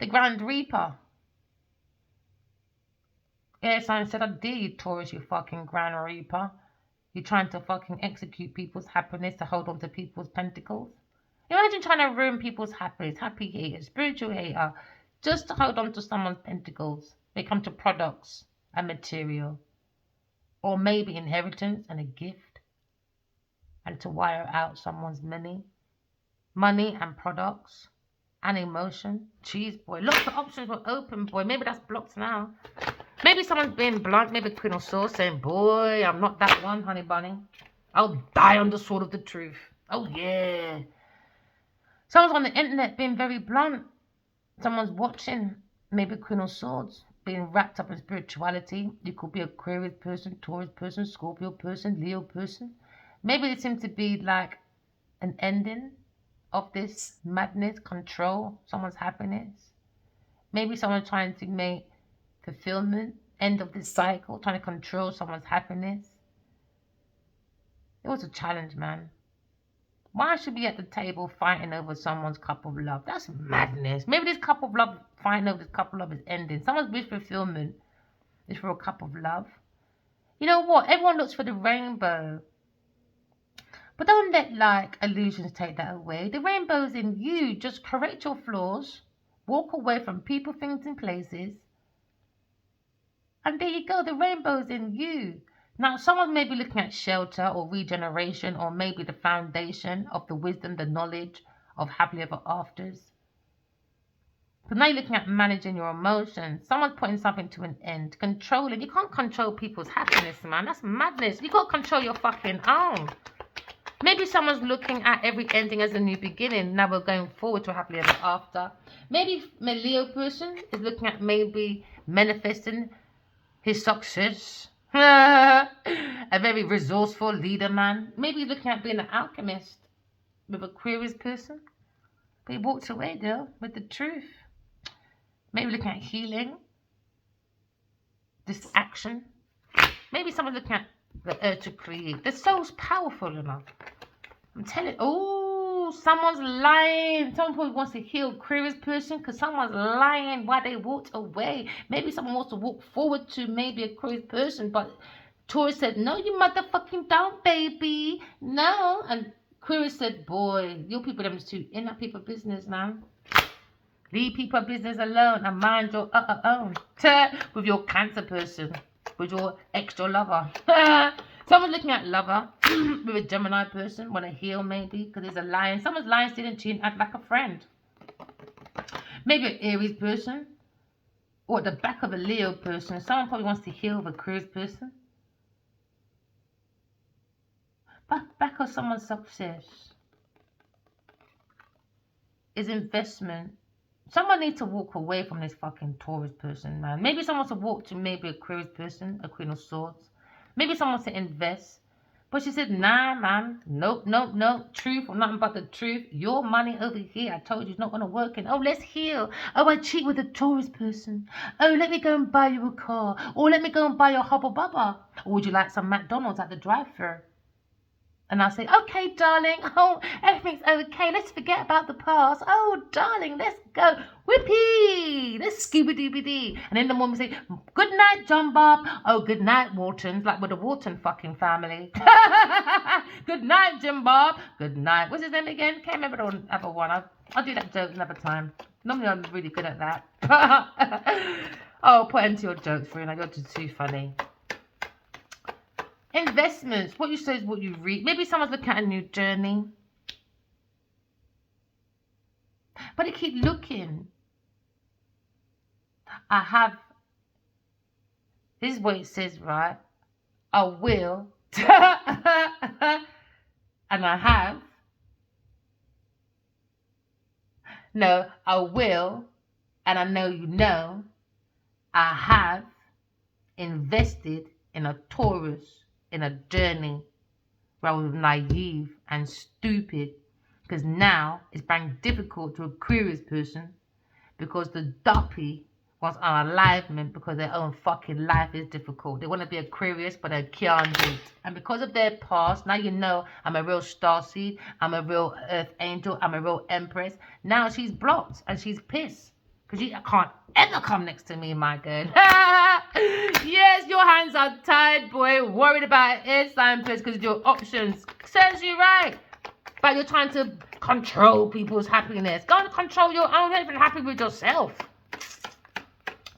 The Grand Reaper. Yes, I said, I dare you, Taurus, you fucking Grand Reaper. You're trying to fucking execute people's happiness to hold on to people's pentacles. Imagine trying to ruin people's happiness, happy hater, spiritual hater, just to hold on to someone's pentacles. They come to products and material, or maybe inheritance and a gift, and to wire out someone's money and products and emotion. Jeez, boy, lots of options were open, boy. Maybe that's blocked now. Maybe someone's being blunt, maybe Queen of Swords saying, boy, I'm not that one, honey bunny. I'll die on the sword of the truth. Oh, yeah. Someone's on the internet being very blunt. Someone's watching, maybe Queen of Swords, being wrapped up in spirituality. You could be a Aquarius person, Taurus person, Scorpio person, Leo person. Maybe it seems to be like an ending of this madness, control someone's happiness. Maybe someone's trying to make fulfillment, end of this cycle, trying to control someone's happiness. It was a challenge, man. Why should we be at the table fighting over someone's cup of love? That's madness. Maybe this cup of love, fighting over this cup of love is ending. Someone's wish fulfillment is for a cup of love. You know what? Everyone looks for the rainbow. But don't let like illusions take that away. The rainbow's in you. Just correct your flaws. Walk away from people, things and places. And there you go, the rainbow's in you. Now, someone may be looking at shelter or regeneration or maybe the foundation of the wisdom, the knowledge of happily ever afters. But now you're looking at managing your emotions. Someone's putting something to an end. Controlling. You can't control people's happiness, man. That's madness. You got to control your fucking own. Maybe someone's looking at every ending as a new beginning. Now we're going forward to a happily ever after. Maybe my Leo person is looking at maybe manifesting his success. A very resourceful leader man. Maybe he's looking at being an alchemist with Aquarius person. But he walked away, girl, with the truth. Maybe looking at healing. This action. Maybe someone's looking at the urge to create. The soul's powerful enough. I'm telling. Oh, someone's lying. Someone probably wants to heal Aquarius person because someone's lying why they walked away. Maybe someone wants to walk forward to maybe a Aquarius person, but Taurus said, no, you motherfucking don't, baby. No. And Aquarius said, boy, your people them too in that people business now. Leave people business alone and mind your own. With your Cancer person, with your extra lover. Someone's looking at lover with a Gemini person, want to heal maybe, because there's a lion. Someone's lying, sitting to you and act like a friend. Maybe an Aries person, or at the back of a Leo person. Someone probably wants to heal with a Aquarius person. Back of someone's success is investment. Someone needs to walk away from this fucking Taurus person, man. Maybe someone wants to walk to maybe a Aquarius person, a Queen of Swords. Maybe someone wants to invest. But she said, nah, man. Nope. Truth or nothing but the truth. Your money over here, I told you, it's not going to work. And, oh, let's heal. Oh, I cheat with a Taurus person. Oh, let me go and buy you a car. Or let me go and buy you a Hubba Bubba. Or would you like some McDonald's at the drive-thru? And I'll say, okay, darling. Oh, everything's okay. Let's forget about the past. Oh, darling, let's go. Whippy. Let's Scooby-Dooby-Dee. And in the morning we say, good night, John Bob. Oh, good night, Waltons. Like with the Walton fucking family. Good night, Jim Bob. Good night. What's his name again? Can't remember the other one. I'll do that joke another time. Normally I'm really good at that. Oh, put into your jokes, Farina. You're just too funny. Investments. What you say is what you read. Maybe someone's looking at a new journey. But they keep looking. I have. This is what it says, right? I will. And I have. No, I will. And I know you know. I have invested in a Taurus. In a journey where I was naive and stupid, because now it's been difficult to a Aquarius person because the duppy wants unalivement because their own fucking life is difficult. They want to be Aquarius, but they can't do it. And because of their past, now you know I'm a real starseed, I'm a real earth angel, I'm a real empress. Now she's blocked and she's pissed because you can't ever come next to me, my girl. Yes, your hands are tied, boy. Worried about air sign place because your options. Serves you right. But you're trying to control people's happiness. Go and control your own. You're not even happy with yourself.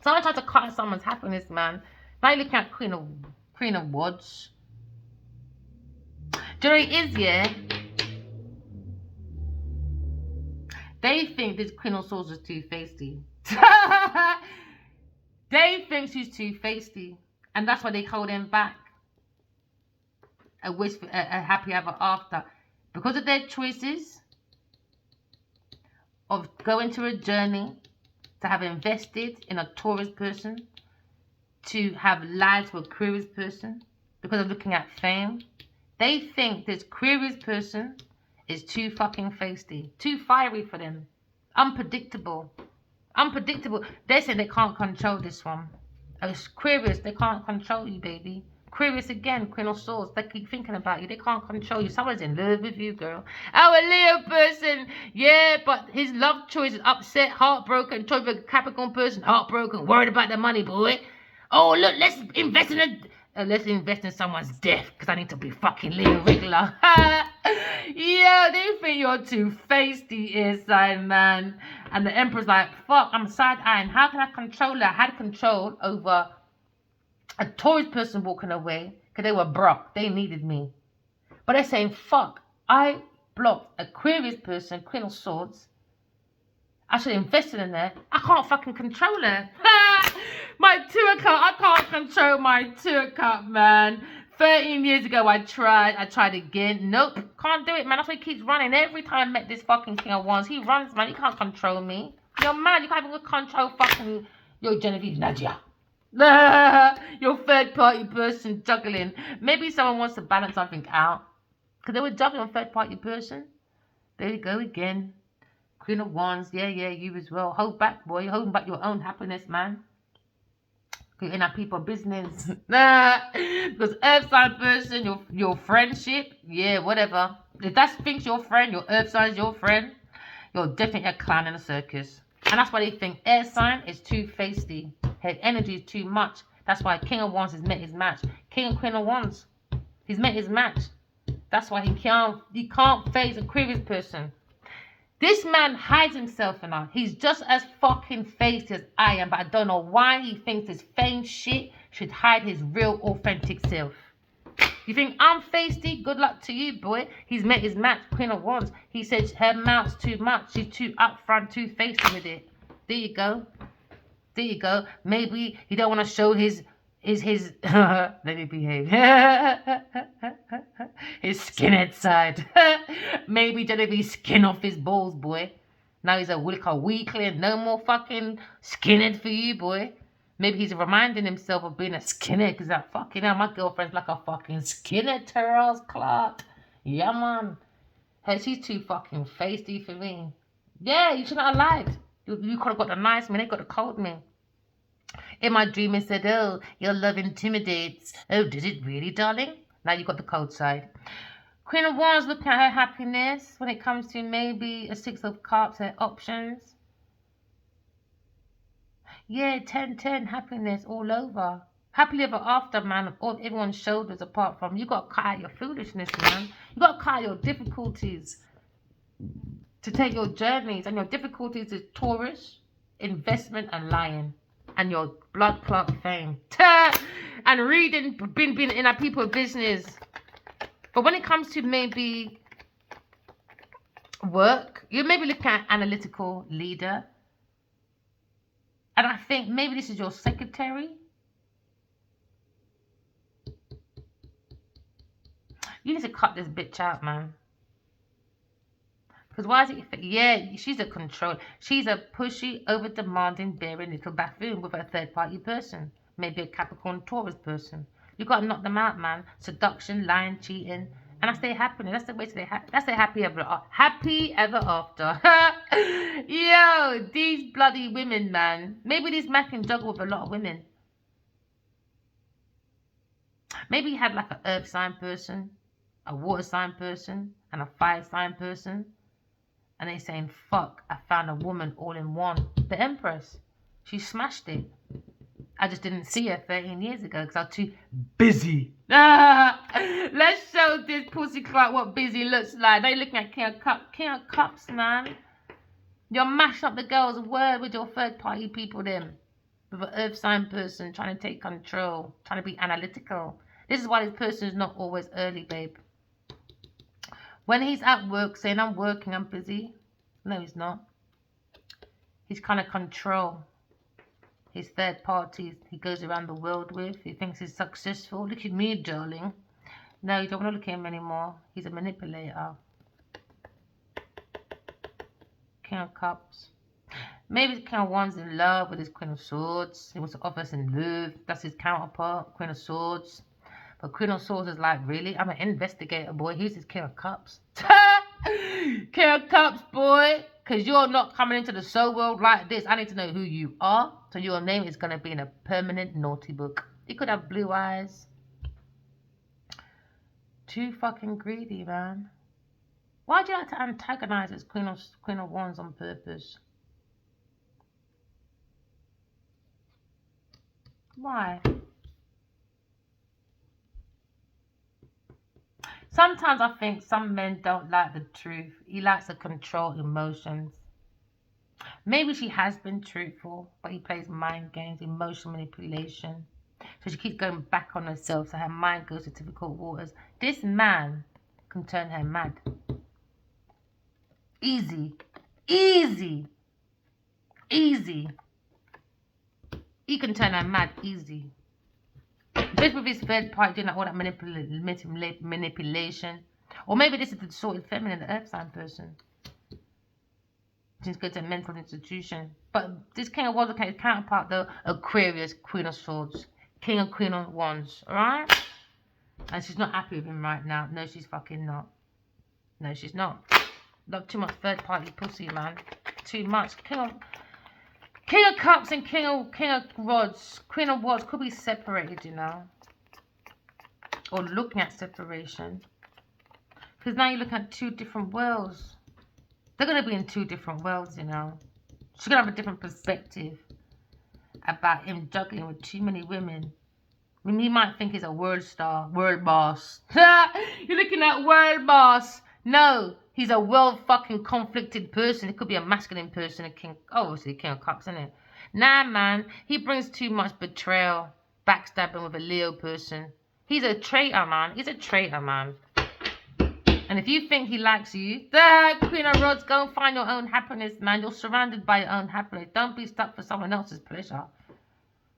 Someone tries to cut someone's happiness, man. Now you're looking at Queen of Wands. Do you know what it is, yeah? They think this Queen of Swords is too feisty. They think she's too feisty, and that's why they hold him back. A wish for a happy ever after, because of their choices of going to a journey, to have invested in a Taurus person, to have lied to a Aquarius person, because of looking at fame. They think this Aquarius person is too fucking feisty, too fiery for them, unpredictable. They're saying they can't control this one. Aquarius, they can't control you, baby. Aquarius again, Queen of Swords. They keep thinking about you. They can't control you. Someone's in love with you, girl. Our Leo person, yeah, but his love choice is upset, heartbroken. Choice for a Capricorn person, heartbroken, worried about the money, boy. Oh, look, let's invest in someone's death because I need to be fucking Leo regular. Yeah, they think you're too feisty inside, man. And the Emperor's like, fuck, I'm side-eyeing. How can I control her? I had control over a Taurus person walking away because they were broke. They needed me. But they're saying, fuck, I blocked Aquarius person, Queen of Swords. I should have invested in her. I can't fucking control her. My 2 account, I can't control my 2 account, man. 13 years ago, I tried again. Nope, can't do it, man. That's why he keeps running. Every time I met this fucking King of Wands, he runs, man. He can't control me. You're mad. You can't even control fucking your Genevieve Nadia. Your third party person juggling. Maybe someone wants to balance something out. Because they were juggling on third party person. There you go again. Queen of Wands. Yeah, you as well. Hold back, boy. You're holding back your own happiness, man. You're in our people business. Because earth sign person, your friendship, yeah, whatever. If that thinks your friend, your earth sign is your friend, you're definitely a clown in a circus. And that's why they think air sign is too feisty. Her energy is too much. That's why King of Wands has met his match. King and Queen of Wands, he's met his match. That's why he can't face a Aquarius person. This man hides himself enough. He's just as fucking faced as I am, but I don't know why he thinks this fame shit should hide his real authentic self. You think I'm feisty? Good luck to you, boy. He's met his match, Queen of Wands. He says her mouth's too much. She's too upfront, too feisty with it. There you go. There you go. Maybe he don't want to show his let me behave. His skinhead side. Maybe Genevieve skin off his balls, boy. Now he's a weakling. No more fucking skinhead for you, boy. Maybe he's reminding himself of being a skinhead because that fucking hell, my girlfriend's like a fucking skinhead, Terrell's Clark. Yeah, man. Hey, she's too fucking feisty for me. Yeah, you shouldn't have lied. You could have got the nice man, they got the cold man. In my dream, it said, oh, your love intimidates. Oh, did it really, darling? Now you got the cold side. Queen of Wands, looking at her happiness when it comes to maybe a Six of Cups, her options. Yeah, 10-10, happiness all over. Happily ever after, man, on everyone's shoulders apart from. You got to cut out your foolishness, man. You got to cut out your difficulties to take your journeys. And your difficulties is Taurus, investment, and lying. And your blood clot fame. And reading, being in our people business. But when it comes to maybe work, you maybe look at analytical leader. And I think maybe this is your secretary. You need to cut this bitch out, man. Because why is it? Yeah, she's a control. She's a pushy, over-demanding, bearing little buffoon with a third-party person. Maybe a Capricorn Taurus person. You got to knock them out, man. Seduction, lying, cheating. And that's their happiness. That's the way to that's their happy ever after. Yo, these bloody women, man. Maybe these men can juggle with a lot of women. Maybe he had like an earth sign person, a water sign person, and a fire sign person. And they're saying, fuck, I found a woman all in one. The Empress. She smashed it. I just didn't see her 13 years ago because I was too busy. Let's show this pussy clock what busy looks like. They're looking at King of Cups, man. You're mashing up the girl's word with your third party people then. With an earth sign person trying to take control. Trying to be analytical. This is why this person is not always early, babe. When he's at work saying, I'm working, I'm busy. No, he's not. He's kind of control. His third parties he goes around the world with. He thinks he's successful. Look at me, darling. No, you don't want to look at him anymore. He's a manipulator. King of Cups. Maybe the King of Wands in love with his Queen of Swords. He wants to offer us in love. That's his counterpart, Queen of Swords. But Queen of Swords is like, really? I'm an investigator, boy. Here's his King of Cups. King of Cups, boy. Because you're not coming into the soul world like this. I need to know who you are. So your name is going to be in a permanent naughty book. You could have blue eyes. Too fucking greedy, man. Why do you like to antagonize this Queen of Wands on purpose? Why? Sometimes I think some men don't like the truth. He likes to control emotions. Maybe she has been truthful, but he plays mind games, emotional manipulation. So she keeps going back on herself, so her mind goes to difficult waters. This man can turn her mad. Easy. Easy. Easy. He can turn her mad easy. This with his third party doing like all that manipulation. Or maybe this is the sorted feminine, the earth sign person. Just go to a mental institution. But this King of Wands, okay, his counterpart though, Aquarius, Queen of Swords, King and Queen of Wands, alright? And she's not happy with him right now. No, she's fucking not. No, she's not. Not too much third party pussy, man. Too much. King of Cups and King of Rods. Queen of Wands could be separated, you know. Or looking at separation. Because now you're looking at two different worlds. They're going to be in two different worlds, you know. She's going to have a different perspective about him juggling with too many women. I mean, he might think he's a world star, world boss. You're looking at world boss. No, he's a world fucking conflicted person. It could be a masculine person, a king. Obviously, King of Cups, isn't it? Nah, man. He brings too much betrayal, backstabbing with a Leo person. He's a traitor, man. He's a traitor, man. And if you think he likes you, Queen of Rods, go and find your own happiness, man. You're surrounded by your own happiness. Don't be stuck for someone else's pleasure.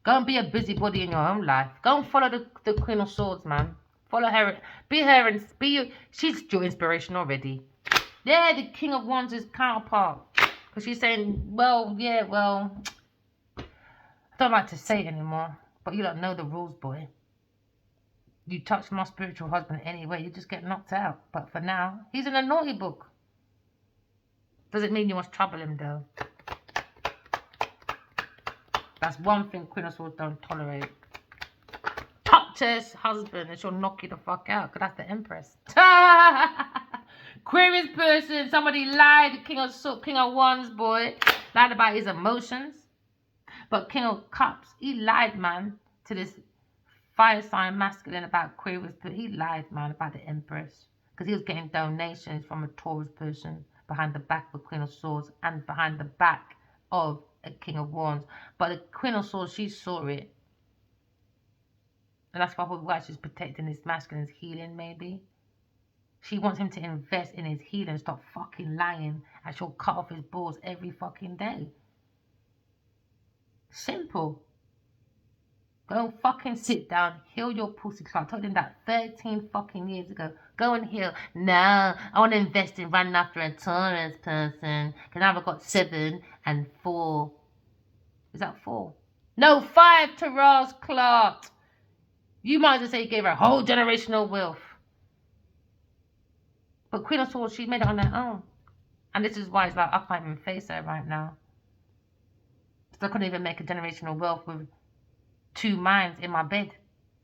Go and be a busybody in your own life. Go and follow the Queen of Swords, man. Follow her. Be her and be you. She's your inspiration already. Yeah, the King of Wands is counterpart. Because she's saying, well, yeah, well, I don't like to say it anymore. But you don't know the rules, boy. You touch my spiritual husband anyway, you just get knocked out. But for now, he's in a naughty book. Doesn't mean you must trouble him, though. That's one thing Queen of Swords don't tolerate. Touch his husband and she'll knock you the fuck out. Because that's the Empress. Aquarius person, somebody lied. King of Wands, boy. Lied about his emotions. But King of Cups, he lied, man, to this fire sign masculine about Aquarius, but he lied, man, about the Empress. Because he was getting donations from a Taurus person behind the back of a Queen of Swords and behind the back of a King of Wands. But the Queen of Swords, she saw it. And that's why she's protecting this masculine's healing, maybe. She wants him to invest in his healing, stop fucking lying, and she'll cut off his balls every fucking day. Simple. Go fucking sit down, heal your pussy clout. I told him that 13 fucking years ago. Go and heal. No, I want to invest in running after a Taurus person. Because now I've got 7 and 4. Is that 4? No, 5 Taurus clout. You might as well say you gave her a whole generational wealth. But Queen of Swords, she made it on her own. And this is why it's like, I can't even face her right now. So I couldn't even make a generational wealth with 2 minds in my bed,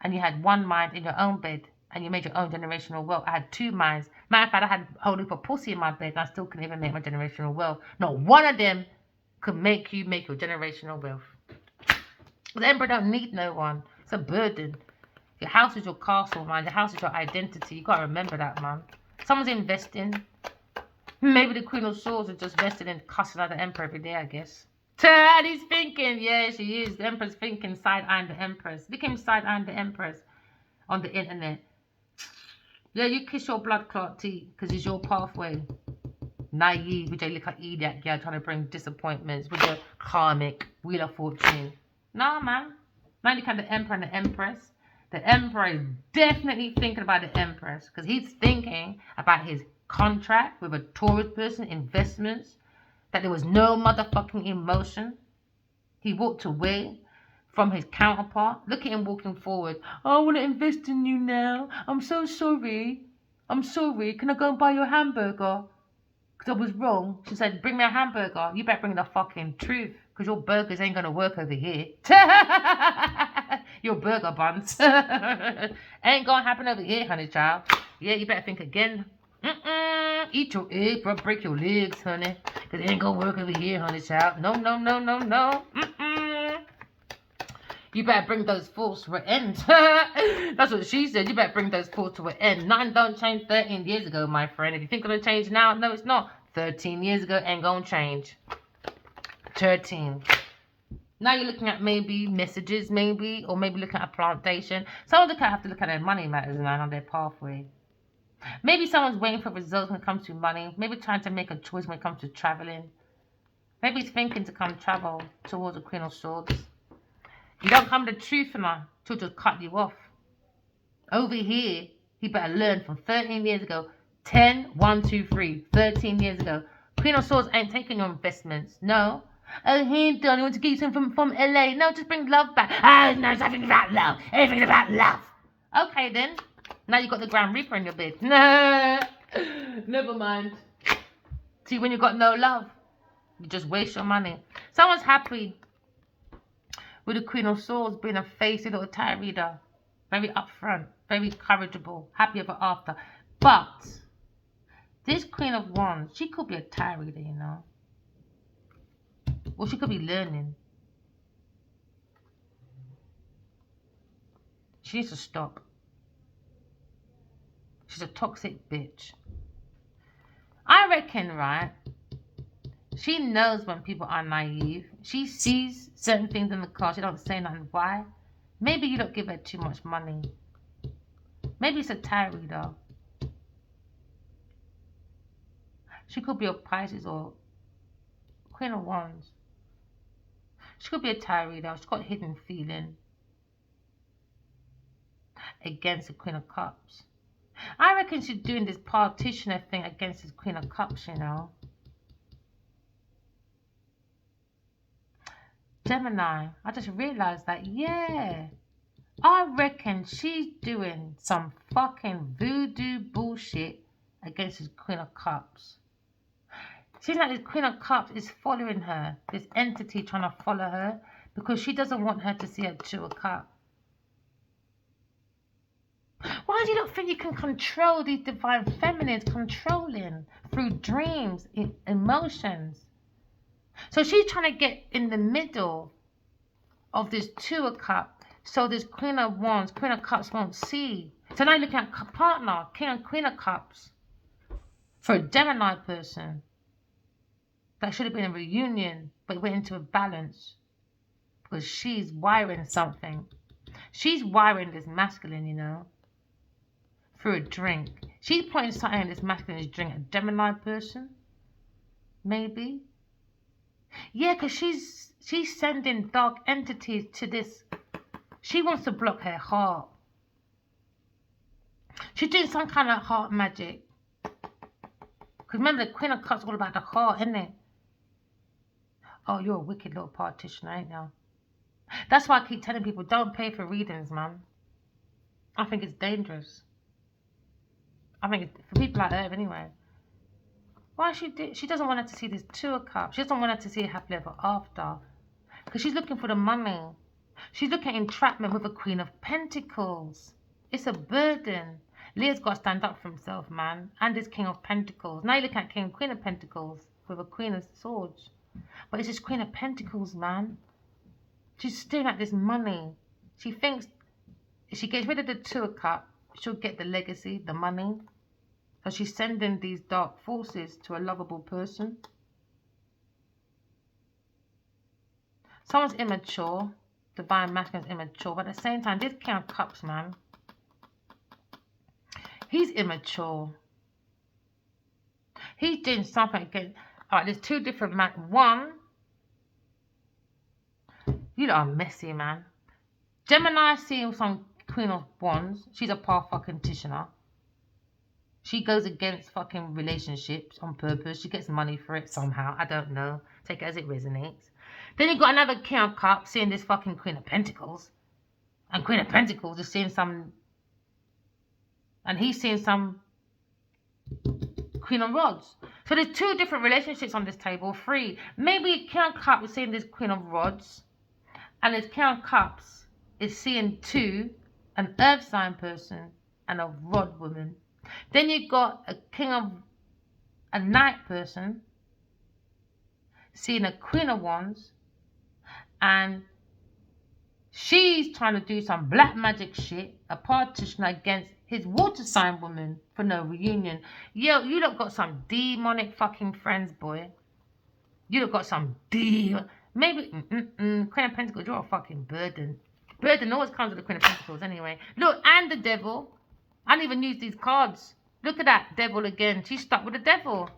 and you had 1 mind in your own bed, and you made your own generational wealth. I had 2 minds. Matter of fact, I had a whole heap of pussy in my bed, and I still couldn't even make my generational wealth. Not one of them could make you make your generational wealth. The Emperor don't need no one. It's a burden. Your house is your castle, man. Your house is your identity. You gotta remember that, man. Someone's investing. Maybe the Queen of Swords is just vested in cussing out the Emperor every day, I guess. And he's thinking, yeah, she is. The Empress thinking, side-eyeing the Empress. Look at him side-eyeing the Empress on the internet. Yeah, you kiss your blood clot tea because it's your pathway. Naive with your little idiot girl trying to bring disappointments with your karmic wheel of fortune. Nah, man. Now you look at the Emperor and the Empress. The Emperor is definitely thinking about the Empress because he's thinking about his contract with a Taurus person, investments. That there was no motherfucking emotion. He walked away from his counterpart. Look at him walking forward. Oh, I want to invest in you now. I'm so sorry. I'm sorry. Can I go and buy your hamburger? Because I was wrong. She said, bring me a hamburger. You better bring the fucking truth. Because your burgers ain't going to work over here. Your burger buns. Ain't going to happen over here, honey child. Yeah, you better think again. Eat your egg, bro. Break your legs, honey. Because it ain't going to work over here, honey child. No, no, no, no, no. You better bring those fools to an end. That's what she said. You better bring those fools to an end. Nothing don't change 13 years ago, my friend. If you think it's going to change now, no, it's not. 13 years ago ain't going to change. 13. Now you're looking at maybe messages, maybe, or maybe looking at a plantation. Some of them have to look at their money matters and on their pathway. Maybe someone's waiting for results when it comes to money. Maybe trying to make a choice when it comes to traveling. Maybe he's thinking to come travel towards the Queen of Swords. You don't come to the truth now, she'll just cut you off. Over here, he better learn from 13 years ago. 10, 1, 2, 3, 13 years ago. Queen of Swords ain't taking your investments. No. Oh, hey, darling, I want to get you something from LA. No, just bring love back. Oh, no, it's nothing about love. Everything's about love. Okay, then. Now you got the Grand Reaper in your bed. No. Never mind. See, when you got no love, you just waste your money. Someone's happy with the Queen of Swords being a facey little tarot reader. Very upfront, very corrigible, happy ever after. But this Queen of Wands, she could be a tarot reader, you know. Or she could be learning. She needs to stop. She's a toxic bitch. I reckon, right? She knows when people are naive. She sees certain things in the car. She don't say nothing. Why? Maybe you don't give her too much money. Maybe it's a tarot reader. She could be a Pisces or Queen of Wands. She could be a tarot reader. She's got a hidden feeling against the Queen of Cups. I reckon she's doing this partitioner thing against this Queen of Cups, you know. Gemini, I just realised that, yeah. I reckon she's doing some fucking voodoo bullshit against this Queen of Cups. Seems like this Queen of Cups is following her, this entity trying to follow her, because she doesn't want her to see her Two of Cups. Why do you not think you can control these divine feminines, controlling through dreams, emotions? So she's trying to get in the middle of this Two of Cups, so this Queen of Wands, Queen of Cups won't see. So now you're looking at partner, King and Queen of Cups, for a Gemini person. That should have been a reunion, but it went into a balance. Because she's wiring something. She's wiring this masculine, you know, through a drink. She's putting something in this masculine drink. A Gemini person? Maybe? Yeah, because she's sending dark entities to this. She wants to block her heart. She's doing some kind of heart magic. Because remember, the Queen of Cups is all about the heart, isn't it? Oh, you're a wicked little partitioner, ain't you? That's why I keep telling people, don't pay for readings, man. I think it's dangerous. I think it's for people like her, anyway. Why she doesn't want her to see this Two of Cups. She doesn't want her to see a happily ever after. Because she's looking for the money. She's looking at entrapment with a Queen of Pentacles. It's a burden. Leo's got to stand up for himself, man. And this King of Pentacles. Now you're looking at King and Queen of Pentacles with a Queen of Swords. But it's this Queen of Pentacles, man. She's staring at this money. She thinks if she gets rid of the Two of Cups, she'll get the legacy, the money. So she's sending these dark forces to a lovable person. Someone's immature. Divine masculine's immature. But at the same time, this King of Cups, man, he's immature. He's doing something against... Alright, there's two different men. One, you lot are messy, man. Gemini seeing some Queen of Wands. She's a fucking Tishner. She goes against fucking relationships on purpose. She gets money for it somehow. I don't know. Take it as it resonates. Then you've got another King of Cups seeing this fucking Queen of Pentacles. And Queen of Pentacles is seeing some... And he's seeing some Queen of Rods. So there's two different relationships on this table. Three. Maybe King of Cups is seeing this Queen of Rods. And this King of Cups is seeing two. An earth sign person and a rod woman. Then you've got a night person seeing a Queen of Wands, and she's trying to do some black magic shit, a partition against his water sign woman for no reunion. Yo, you lot got some demonic fucking friends, boy. You lot got some maybe Queen of Pentacles, you're a fucking burden. Burden always comes with the Queen of Pentacles anyway. Look, and the Devil. I didn't even use these cards. Look at that Devil again. She's stuck with the Devil.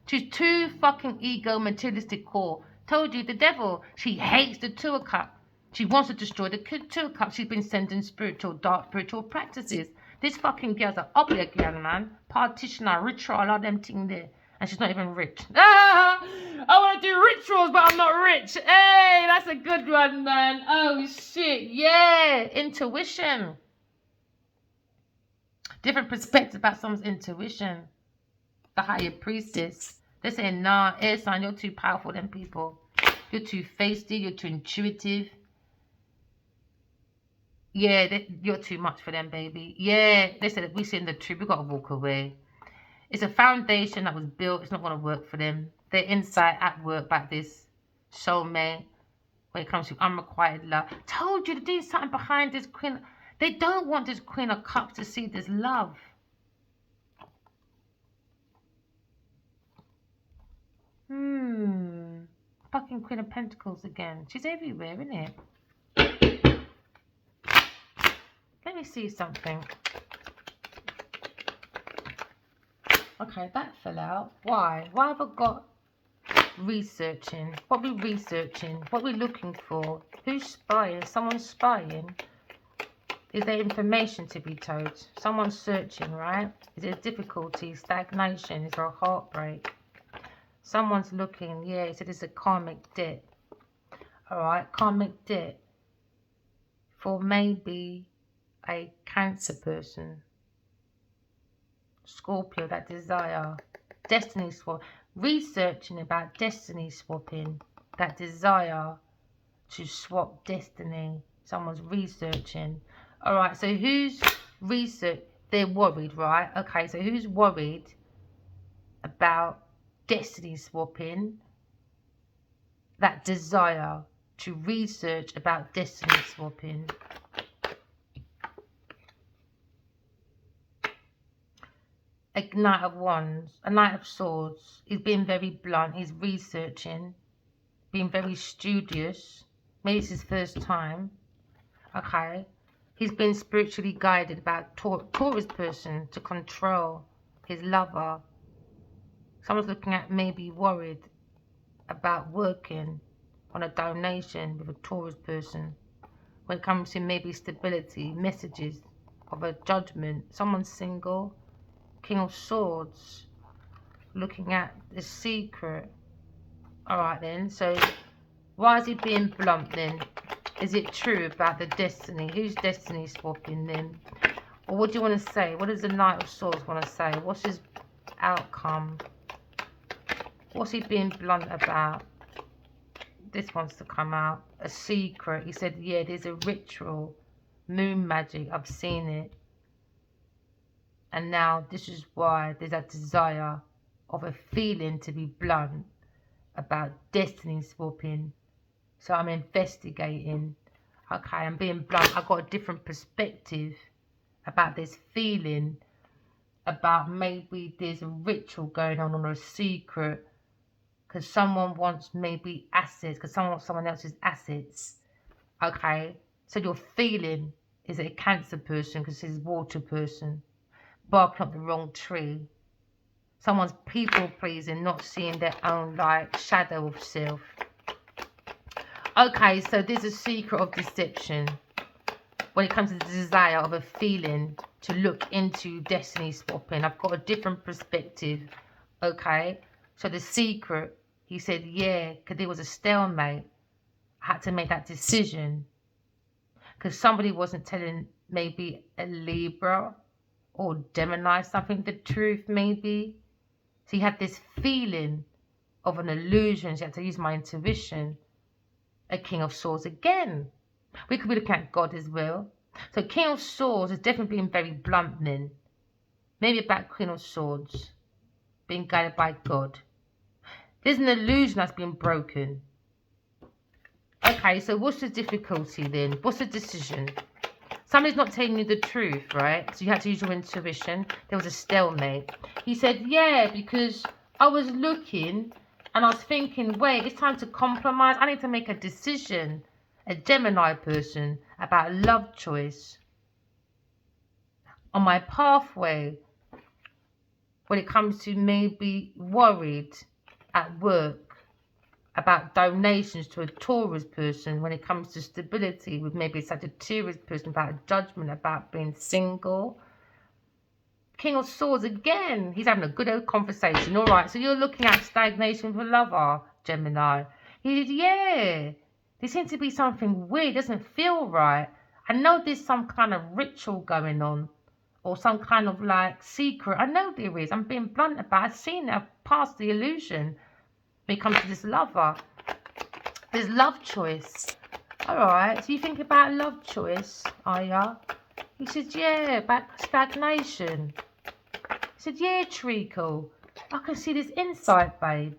She's too fucking ego materialistic core. Told you, the Devil. She hates the Two of Cups. She wants to destroy the two cups. She's been sending dark spiritual practices. This fucking girl's an ugly girl, man. Partitioner, ritual, all them thing there. And she's not even rich. Ah, I want to do rituals, but I'm not rich. Hey, that's a good one, man. Oh, shit. Yeah, intuition. Different perspective about someone's intuition. The higher priestess. They're saying, nah, air sign, you're too powerful than people. You're too feisty, you're too intuitive. Yeah, you're too much for them, baby. Yeah, they said, we seen the truth, we got to walk away. It's a foundation that was built, it's not going to work for them. Their insight at work about this soulmate, when it comes to unrequited love. Told you to do something behind this queen. They don't want this Queen of Cups to see this love. Fucking Queen of Pentacles again. She's everywhere, isn't it? Let me see something. Okay, that fell out. Why? Why have I got researching? What are we researching? What are we looking for? Who's spying? Someone's spying. Is there information to be told? Someone's searching, right? Is there difficulty, stagnation? Is there a heartbreak? Someone's looking. Yeah, he said it's a karmic debt. Alright, karmic debt. For maybe a Cancer person. Scorpio, that desire. Destiny swap. Researching about destiny swapping. That desire to swap destiny. Someone's researching. Alright, so who's research? They're worried, right? Okay, so who's worried about destiny swapping? That desire to research about destiny swapping. A Knight of Wands, a Knight of Swords. He's being very blunt. He's researching, being very studious. Maybe it's his first time. Okay. He's been spiritually guided about Taurus person to control his lover. Someone's looking at maybe worried about working on a donation with a Taurus person. When it comes to maybe stability, messages of a judgment. Someone's single. King of Swords. Looking at the secret. Alright then, so why is he being blunt then? Is it true about the destiny? Who's destiny swapping then? Or what do you want to say? What does the Knight of Swords want to say? What's his outcome? What's he being blunt about? This wants to come out. A secret. He said, yeah, there's a ritual. Moon magic. I've seen it. And now this is why there's a desire of a feeling to be blunt about destiny swapping. So I'm investigating. Okay, I'm being blunt. I've got a different perspective about this feeling. About maybe there's a ritual going on or a secret. Because someone wants maybe assets. Because someone wants someone else's assets. Okay, so your feeling is a Cancer person because it's a water person. Barking up the wrong tree. Someone's people pleasing, not seeing their own like shadow of self. Okay, so there's a secret of deception when it comes to the desire of a feeling to look into destiny swapping. I've got a different perspective. Okay, so the secret, he said, yeah, because there was a stalemate. I had to make that decision because somebody wasn't telling maybe a Libra or Gemini something the truth maybe. So he had this feeling of an illusion. So I had to use my intuition. A King of Swords again. We could be looking at God as well. So King of Swords is definitely being very blunt then. Maybe about Queen of Swords. Being guided by God. There's an illusion that's been broken. Okay, so what's the difficulty then? What's the decision? Somebody's not telling you the truth, right? So you had to use your intuition. There was a stalemate. He said, yeah, because I was looking and I was thinking, wait, it's time to compromise. I need to make a decision. A Gemini person about love choice. On my pathway. When it comes to maybe worried at work. about donations to a Taurus person when it comes to stability, with maybe a Sagittarius person about judgment, about being single. King of Swords again. He's having a good old conversation. All right, so you're looking at stagnation with a lover, Gemini. He said, yeah, there seems to be something weird. Doesn't feel right. I know there's some kind of ritual going on, or some kind of like secret. I know there is. I'm being blunt about it. I've seen it. I've passed the illusion when it comes to this lover. There's love choice. All right, so you think about love choice, are ya? He said, yeah, about stagnation. He said, yeah, Treacle, I can see this insight, babe.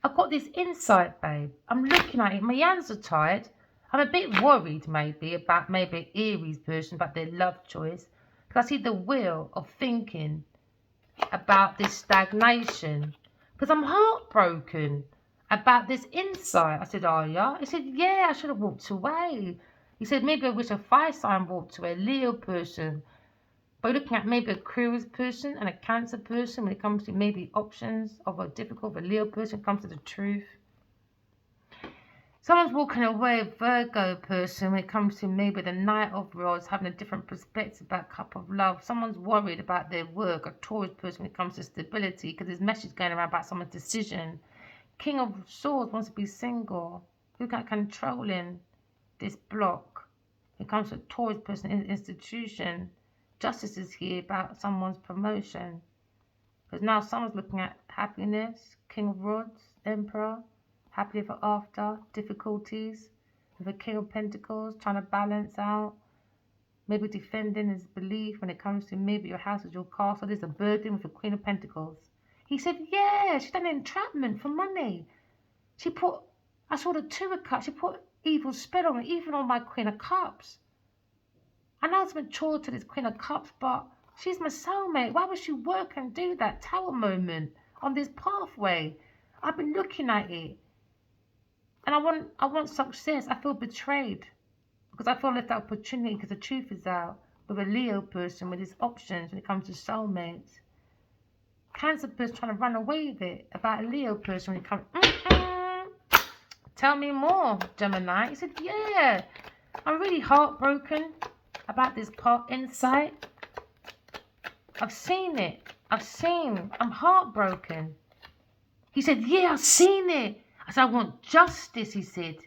I've got this insight, babe. I'm looking at it. My hands are tied. I'm a bit worried, maybe, about maybe Aries person, about their love choice. Because I see the wheel of thinking about this stagnation. Because I'm heartbroken about this insight. I said, oh, yeah? He said, yeah, I should have walked away. He said, maybe I wish a fire sign walked away, a Leo person. But looking at maybe a Aquarius person and a Cancer person when it comes to maybe options of a difficult, a Leo person comes to the truth. Someone's walking away, a Virgo person, when it comes to maybe the Knight of Rods, having a different perspective about cup of love. Someone's worried about their work, a Taurus person when it comes to stability, because there's message going around about someone's decision. King of Swords wants to be single. Look at controlling this block. When it comes to a Taurus person in institution. Justice is here about someone's promotion. Because now someone's looking at happiness, King of Rods, Emperor, happy ever after, difficulties, with a King of Pentacles, trying to balance out, maybe defending his belief when it comes to maybe your house is your castle. There's a burden with a Queen of Pentacles. He said, yeah, she's done an entrapment for money. She put, I saw the Two of Cups, she put evil spell on me, even on my Queen of Cups. I know it's mature to this Queen of Cups, but she's my soulmate. Why would she work and do that tower moment on this pathway? I've been looking at it. And I want success. I feel betrayed. Because I feel left that opportunity because the truth is out. With a Leo person with his options when it comes to soulmates. Cancer person trying to run away with it. About a Leo person when it comes... Tell me more, Gemini. He said, yeah. I'm really heartbroken about this part insight. I've seen it. I'm heartbroken. He said, yeah, I've seen it. I said, I want justice, he said.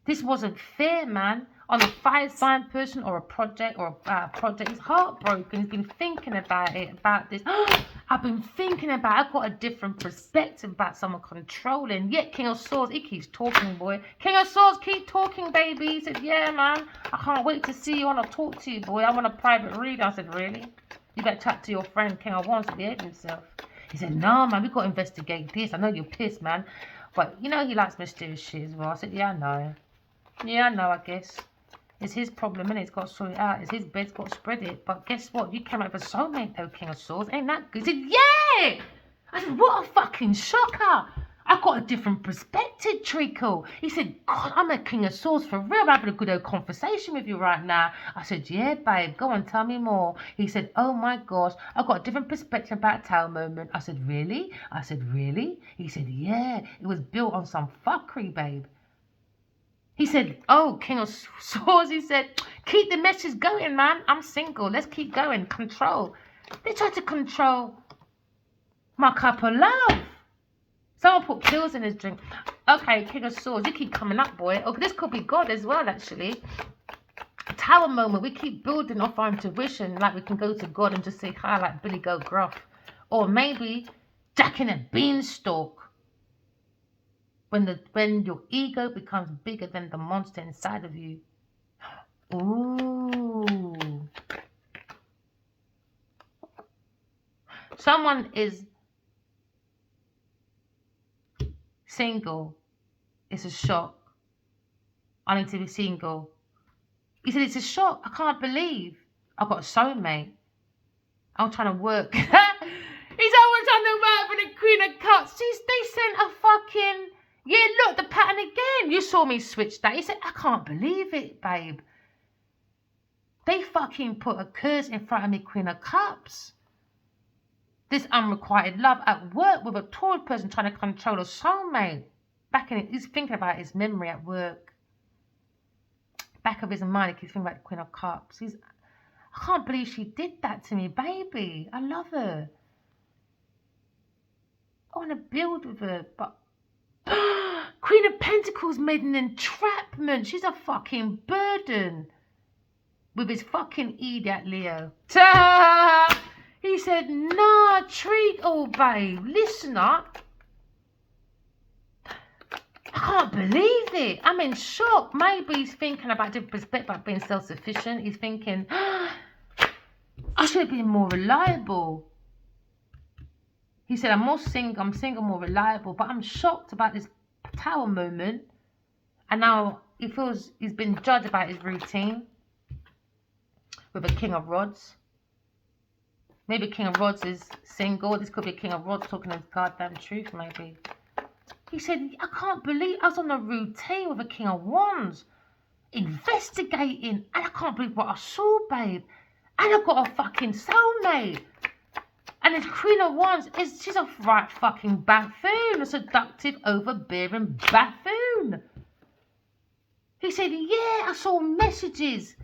This wasn't fair, man. On a fire sign person or a project he's heartbroken. He's been thinking about it, about this. I've been thinking about it. I've got a different perspective about someone controlling. Yet King of Swords, he keeps talking, boy. King of Swords, keep talking, baby. He said, yeah, man. I can't wait to see you. I want to talk to you, boy. I want a private read. I said, really? You better chat to your friend, King of Wands, to behave himself. He said, no, man, we've got to investigate this. I know you're pissed, man. But, you know, he likes mysterious shit as well. I said, yeah, I know. Yeah, I know, I guess. It's his problem, and he's got to sort it out. It's his bed's got to spread it. But guess what? You came out with a soulmate, though, King of Swords. Ain't that good? He said, yeah! I said, what a fucking shocker. I've got a different perspective, Treacle. He said, God, I'm a King of Swords for real. I'm having a good old conversation with you right now. I said, yeah, babe, go on, tell me more. He said, oh my gosh, I've got a different perspective about a tower moment. I said, really? I said, really? He said, yeah, it was built on some fuckery, babe. He said, oh, King of Swords, he said, keep the message going, man. I'm single. Let's keep going. Control. They tried to control my cup of love. Someone put pills in his drink. Okay, King of Swords, you keep coming up, boy. Oh, this could be God as well, actually. Tower moment, we keep building off our intuition, like we can go to God and just say hi, like Billy Goat Gruff. Or maybe Jack in a beanstalk. When your ego becomes bigger than the monster inside of you. Ooh. Someone is single. It's a shock. I need to be single. He said, it's a shock. I can't believe I've got a soulmate. I'm trying to work. He's always trying to work for the Queen of Cups. They sent a fucking... Yeah, look, the pattern again. You saw me switch that. He said, I can't believe it, babe. They fucking put a curse in front of me, Queen of Cups. This unrequited love at work with a Taurus person trying to control a soulmate. he's thinking about his memory at work. Back of his mind, he keeps thinking about the Queen of Cups. I can't believe she did that to me, baby. I love her. I want to build with her, but Queen of Pentacles made an entrapment. She's a fucking burden. With his fucking idiot Leo. Ta! He said, nah, treat all, babe. Listen up. I can't believe it. I'm in shock. Maybe he's thinking about different perspective about being self-sufficient. He's thinking, I should have been more reliable. He said, I'm single, more reliable. But I'm shocked about this tower moment. And now he feels he's been judged about his routine. With a King of Rods. Maybe King of Rods is single. This could be a King of Rods talking his goddamn truth, maybe. He said, I can't believe I was on a routine with a King of Wands. Investigating. And I can't believe what I saw, babe. And I got a fucking soulmate. And this Queen of Wands, she's a right fucking buffoon. A seductive, overbearing buffoon. He said, yeah, I saw messages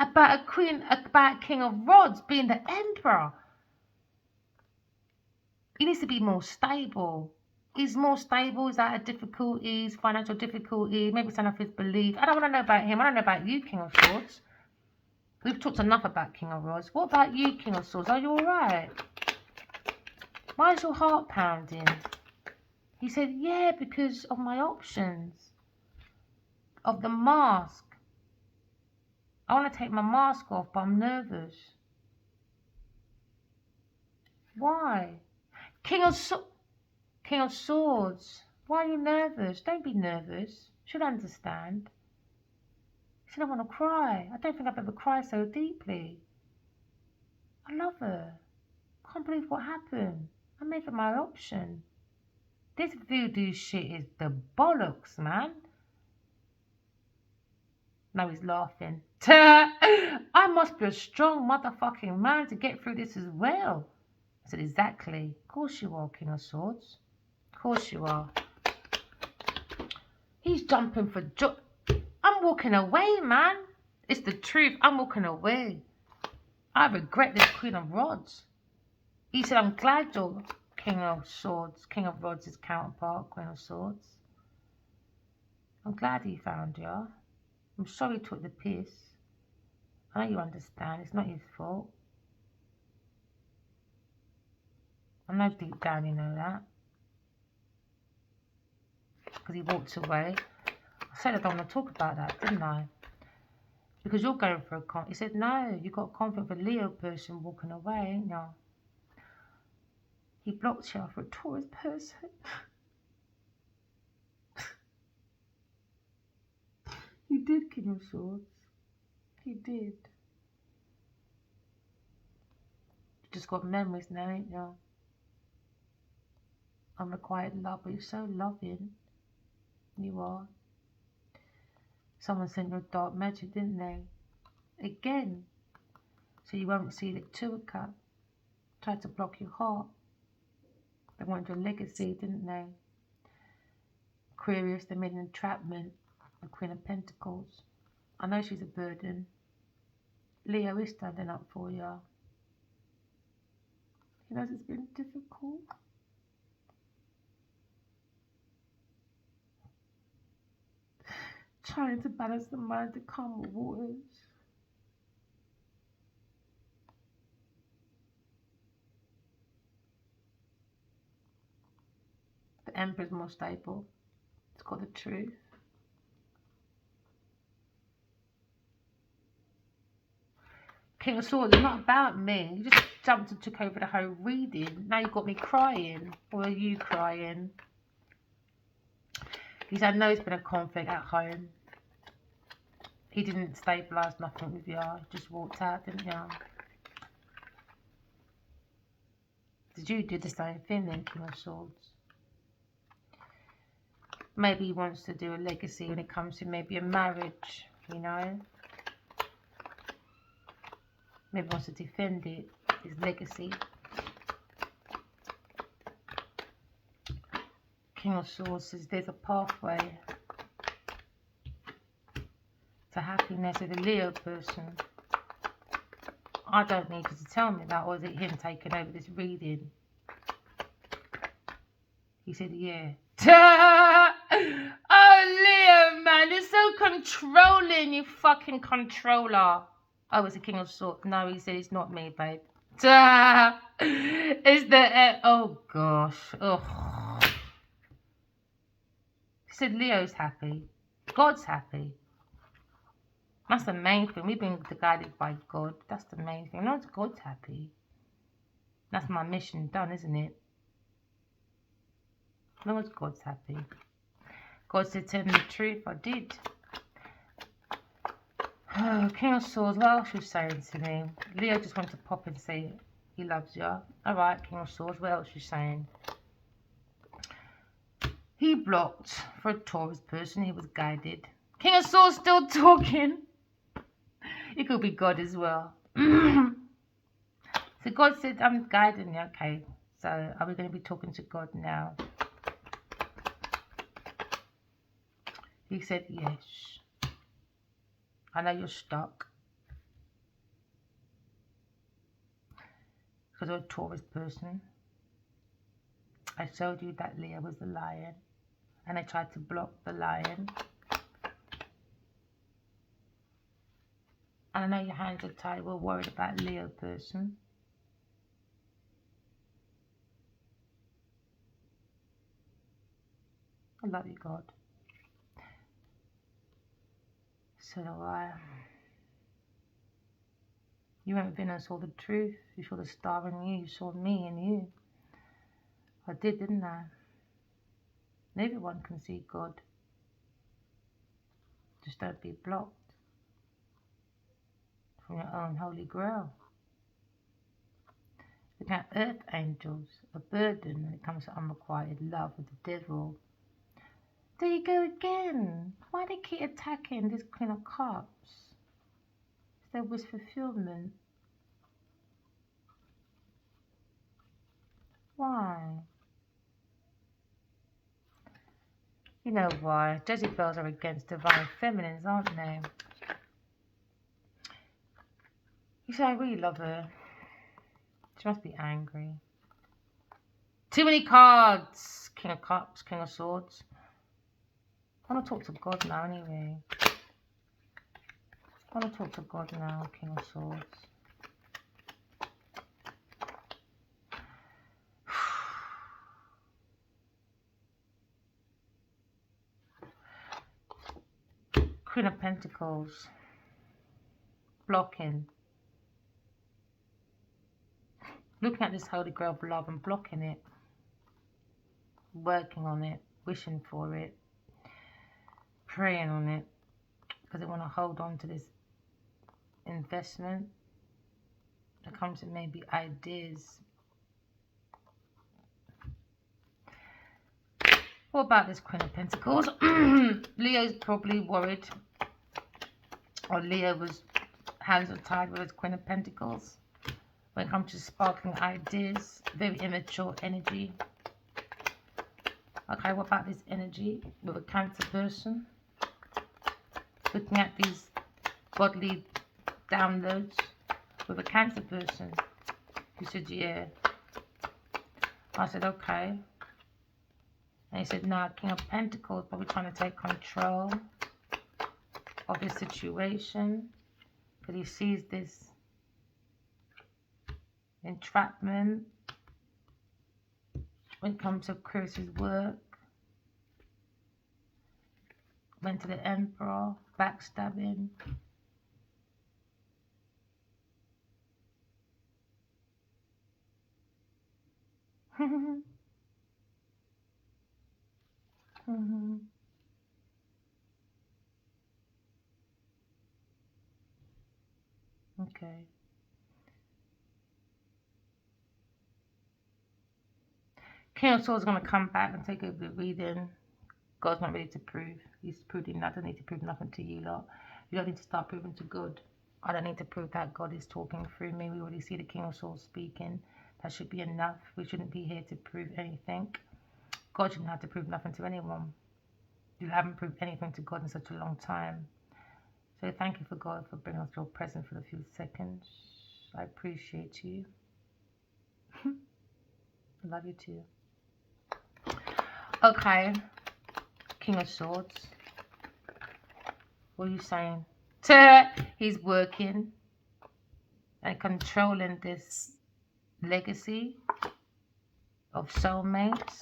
about a King of Rods being the Emperor. He needs to be more stable. He's more stable. He's out of difficulties, financial difficulties, maybe some of his belief. I don't want to know about him. I don't know about you, King of Swords. We've talked enough about King of Rods. What about you, King of Swords? Are you alright? Why is your heart pounding? He said, yeah, because of my options. Of the mask. I want to take my mask off, but I'm nervous. Why? King of Swords. Why are you nervous? Don't be nervous. Should understand. He said, I want to cry. I don't think I've ever cried so deeply. I love her. Can't believe what happened. I made it my option. This voodoo shit is the bollocks, man. Now he's laughing. I must be a strong motherfucking man to get through this as well. I said, exactly. Of course you are, King of Swords. Of course you are. He's jumping for joy. I'm walking away, man. It's the truth. I'm walking away. I regret this Queen of Rods. He said, I'm glad you're King of Swords. King of Rods is counterpart, Queen of Swords. I'm glad he found you. I'm sorry he took the piss. I know you understand. It's not his fault. I know deep down you know that. Because he walked away. I said I don't want to talk about that, didn't I? Because you're going for a conflict. He said, no, you got a conflict with a Leo person walking away, ain't you? He blocked you for a Taurus person. He did, King of Swords. He did. You just got memories now, ain't you? Unrequited love, but you're so loving. You are. Someone sent you a dark magic, didn't they? Again. So you won't see the Two of Cups. Tried to block your heart. They wanted your legacy, didn't they? Aquarius, they made an entrapment. The Queen of Pentacles. I know she's a burden. Leo is standing up for you. He knows it's been difficult. Trying to balance the mind to calm the waters. The Emperor's more stable. It's got the truth. King of Swords, it's not about me. You just jumped and took over the whole reading. Now you've got me crying. Or are you crying? Because I know it's been a conflict at home. He didn't stabilise nothing with you. He just walked out, didn't you? Did you do the same thing then, King of Swords? Maybe he wants to do a legacy when it comes to maybe a marriage, you know? Maybe he wants to defend it, his legacy. King of Swords says there's a pathway to happiness with a Leo person. I don't need you to tell me that, or is it him taking over this reading? He said, yeah. Oh, Leo, man, you're so controlling, you fucking controller. Oh, it's the King of Swords. No, he said it's not me, babe. It's the... oh, gosh. Oh. He said Leo's happy. God's happy. That's the main thing. We've been guided by God. That's the main thing. Not God's happy. That's my mission done, isn't it? As long as God's happy. God said, tell me the truth. I did. Oh, King of Swords, what else was saying to me? Leo just wanted to pop and say he loves you. Alright, King of Swords, what else you saying? He blocked for a Taurus person. He was guided. King of Swords still talking. It could be God as well. So God said, I'm guiding you. Okay, so are we going to be talking to God now? He said, yes. I know you're stuck. Because you're a Taurus person. I showed you that Leo was the lion. And I tried to block the lion. And I know your hands are tied. We're worried about Leo person. I love you, God. So do I. You went within and saw the truth. You saw the star in you. You saw me in you. I did, didn't I? And everyone can see God. Just don't be blocked from your own holy grail. Look at earth angels, a burden when it comes to unrequited love with the devil. There you go again. Why do they keep attacking this Queen of Cups? It's their wish fulfillment. Why? You know why. Jezebels are against divine feminines, aren't they? You say, I really love her. She must be angry. Too many cards. King of Cups, King of Swords. I want to talk to God now anyway. I want to talk to God now, King of Swords. Queen of Pentacles. Blocking. Looking at this Holy Grail of love and blocking it. Working on it. Wishing for it. Praying on it. Because they want to hold on to this investment. That comes with maybe ideas. What about this Queen of Pentacles? Leo's probably worried. Or Leo was hands are tied with his Queen of Pentacles. When it comes to sparkling ideas. Very immature energy. Okay, what about this energy with a Cancer person? Looking at these godly downloads with a Cancer person. He said, yeah. I said, okay. And he said, no, King of Pentacles, probably trying to take control of this situation. Because he sees this entrapment when it comes to Chris's work. Went to the Emperor, backstabbing. Okay. King of Swords is going to come back and take over the reading. God's not ready to prove. He's proving nothing. I don't need to prove nothing to you lot. You don't need to start proving to God. I don't need to prove that God is talking through me. We already see the King of Swords speaking. That should be enough. We shouldn't be here to prove anything. God shouldn't have to prove nothing to anyone. You haven't proved anything to God in such a long time. So thank you for God for bringing us your presence for a few seconds. I appreciate you. I love you too. Okay. King of Swords. What are you saying? He's working and controlling this legacy of soulmates.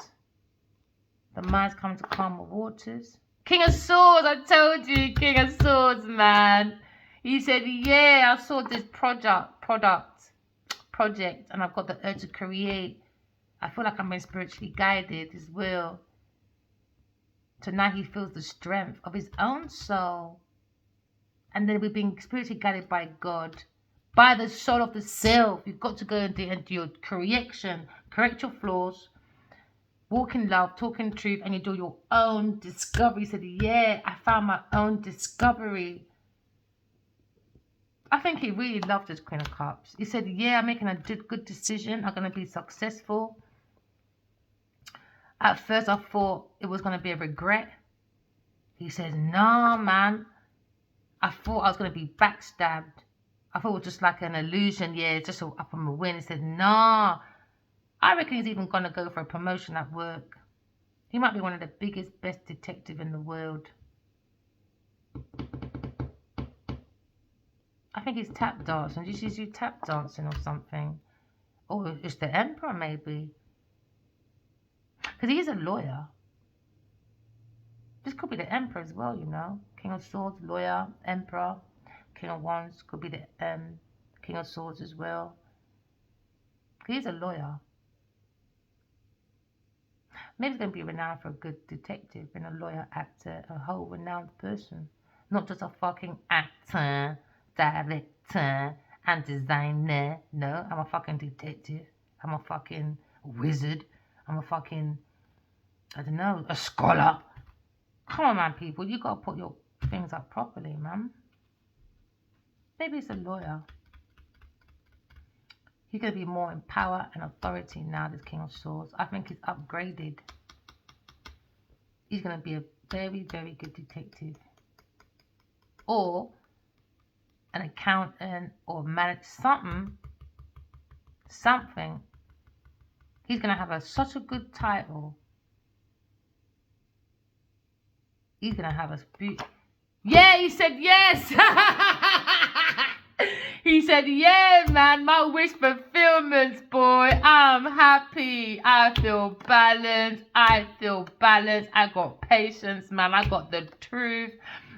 The mind's coming to calmer waters. King of Swords, I told you, King of Swords, man. He said, yeah, I saw this project, and I've got the urge to create. I feel like I'm being spiritually guided as well. So now he feels the strength of his own soul. And then we're being spiritually guided by God. By the soul of the self. You've got to go and do your correction. Correct your flaws. Walk in love, talk in truth, and you do your own discovery. He said, yeah, I found my own discovery. I think he really loved his Queen of Cups. He said, yeah, I'm making a good decision. I'm going to be successful. At first, I thought it was going to be a regret. He says, nah, man. I thought I was going to be backstabbed. I thought it was just like an illusion. Yeah, just up on the win. He said, nah. I reckon he's even going to go for a promotion at work. He might be one of the biggest, best detectives in the world. I think he's tap dancing. Did you see you tap dancing or something? Or it's the Emperor, maybe. Because he is a lawyer. This could be the Emperor as well, you know. King of Swords, lawyer, Emperor. King of Wands could be the King of Swords as well. He's a lawyer. Maybe he's going to be renowned for a good detective and a lawyer, actor, a whole renowned person. Not just a fucking actor, director, and designer. No, I'm a fucking detective. I'm a fucking wizard. I'm a fucking, I don't know, a scholar. Come on, man, people. You got to put your things up properly, man. Maybe he's a lawyer. He's going to be more in power and authority now, this King of Swords. I think he's upgraded. He's going to be a very, very good detective. Or an accountant or manage something. He's going to have such a good title. He's going to have a... Yeah, he said yes. He said, yeah, man, my wish fulfillments, boy. I'm happy. I feel balanced. I got patience, man. I got the truth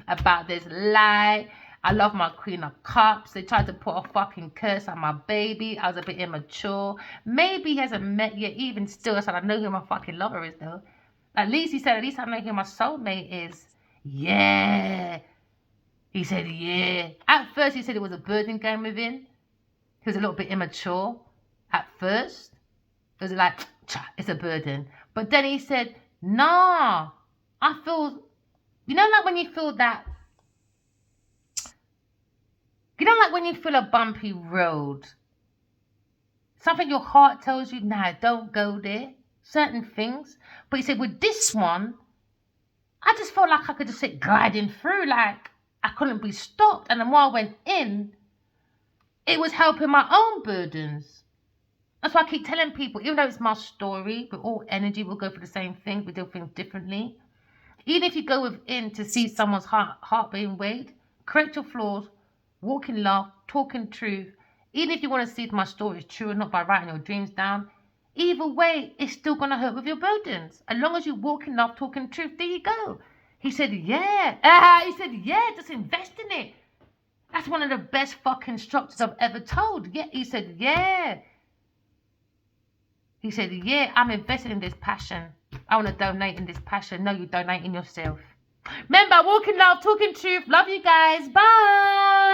about this lie. I love my Queen of Cups. They tried to put a fucking curse on my baby. I was a bit immature. Maybe he hasn't met yet. Even still, I said, I know who my fucking lover is, though. At least he said, at least I know who my soulmate is. Yeah. He said, yeah. At first, he said it was a burden game within. He was a little bit immature at first. It was like, it's a burden. But then he said, nah, I feel, you know, like when you feel that, you know, like when you feel a bumpy road. Something your heart tells you, nah, don't go there. Certain things. But he said, with this one, I just felt like I could just sit gliding through, like, I couldn't be stopped. And the more I went in, it was helping my own burdens. That's why I keep telling people, even though it's my story, we're all energy, we'll go for the same thing, we do things differently. Even if you go within to see someone's heart being weighed, correct your flaws, walk in love, talk in truth. Even if you want to see if my story is true or not by writing your dreams down, either way, it's still going to hurt with your burdens. As long as you walk in love, talk in truth, there you go. He said, yeah. He said, yeah, just invest in it. That's one of the best fucking structures I've ever told. Yeah, he said, yeah. He said, yeah, I'm invested in this passion. I want to donate in this passion. No, you donate in yourself. Remember, walk in love, talk in truth. Love you guys. Bye.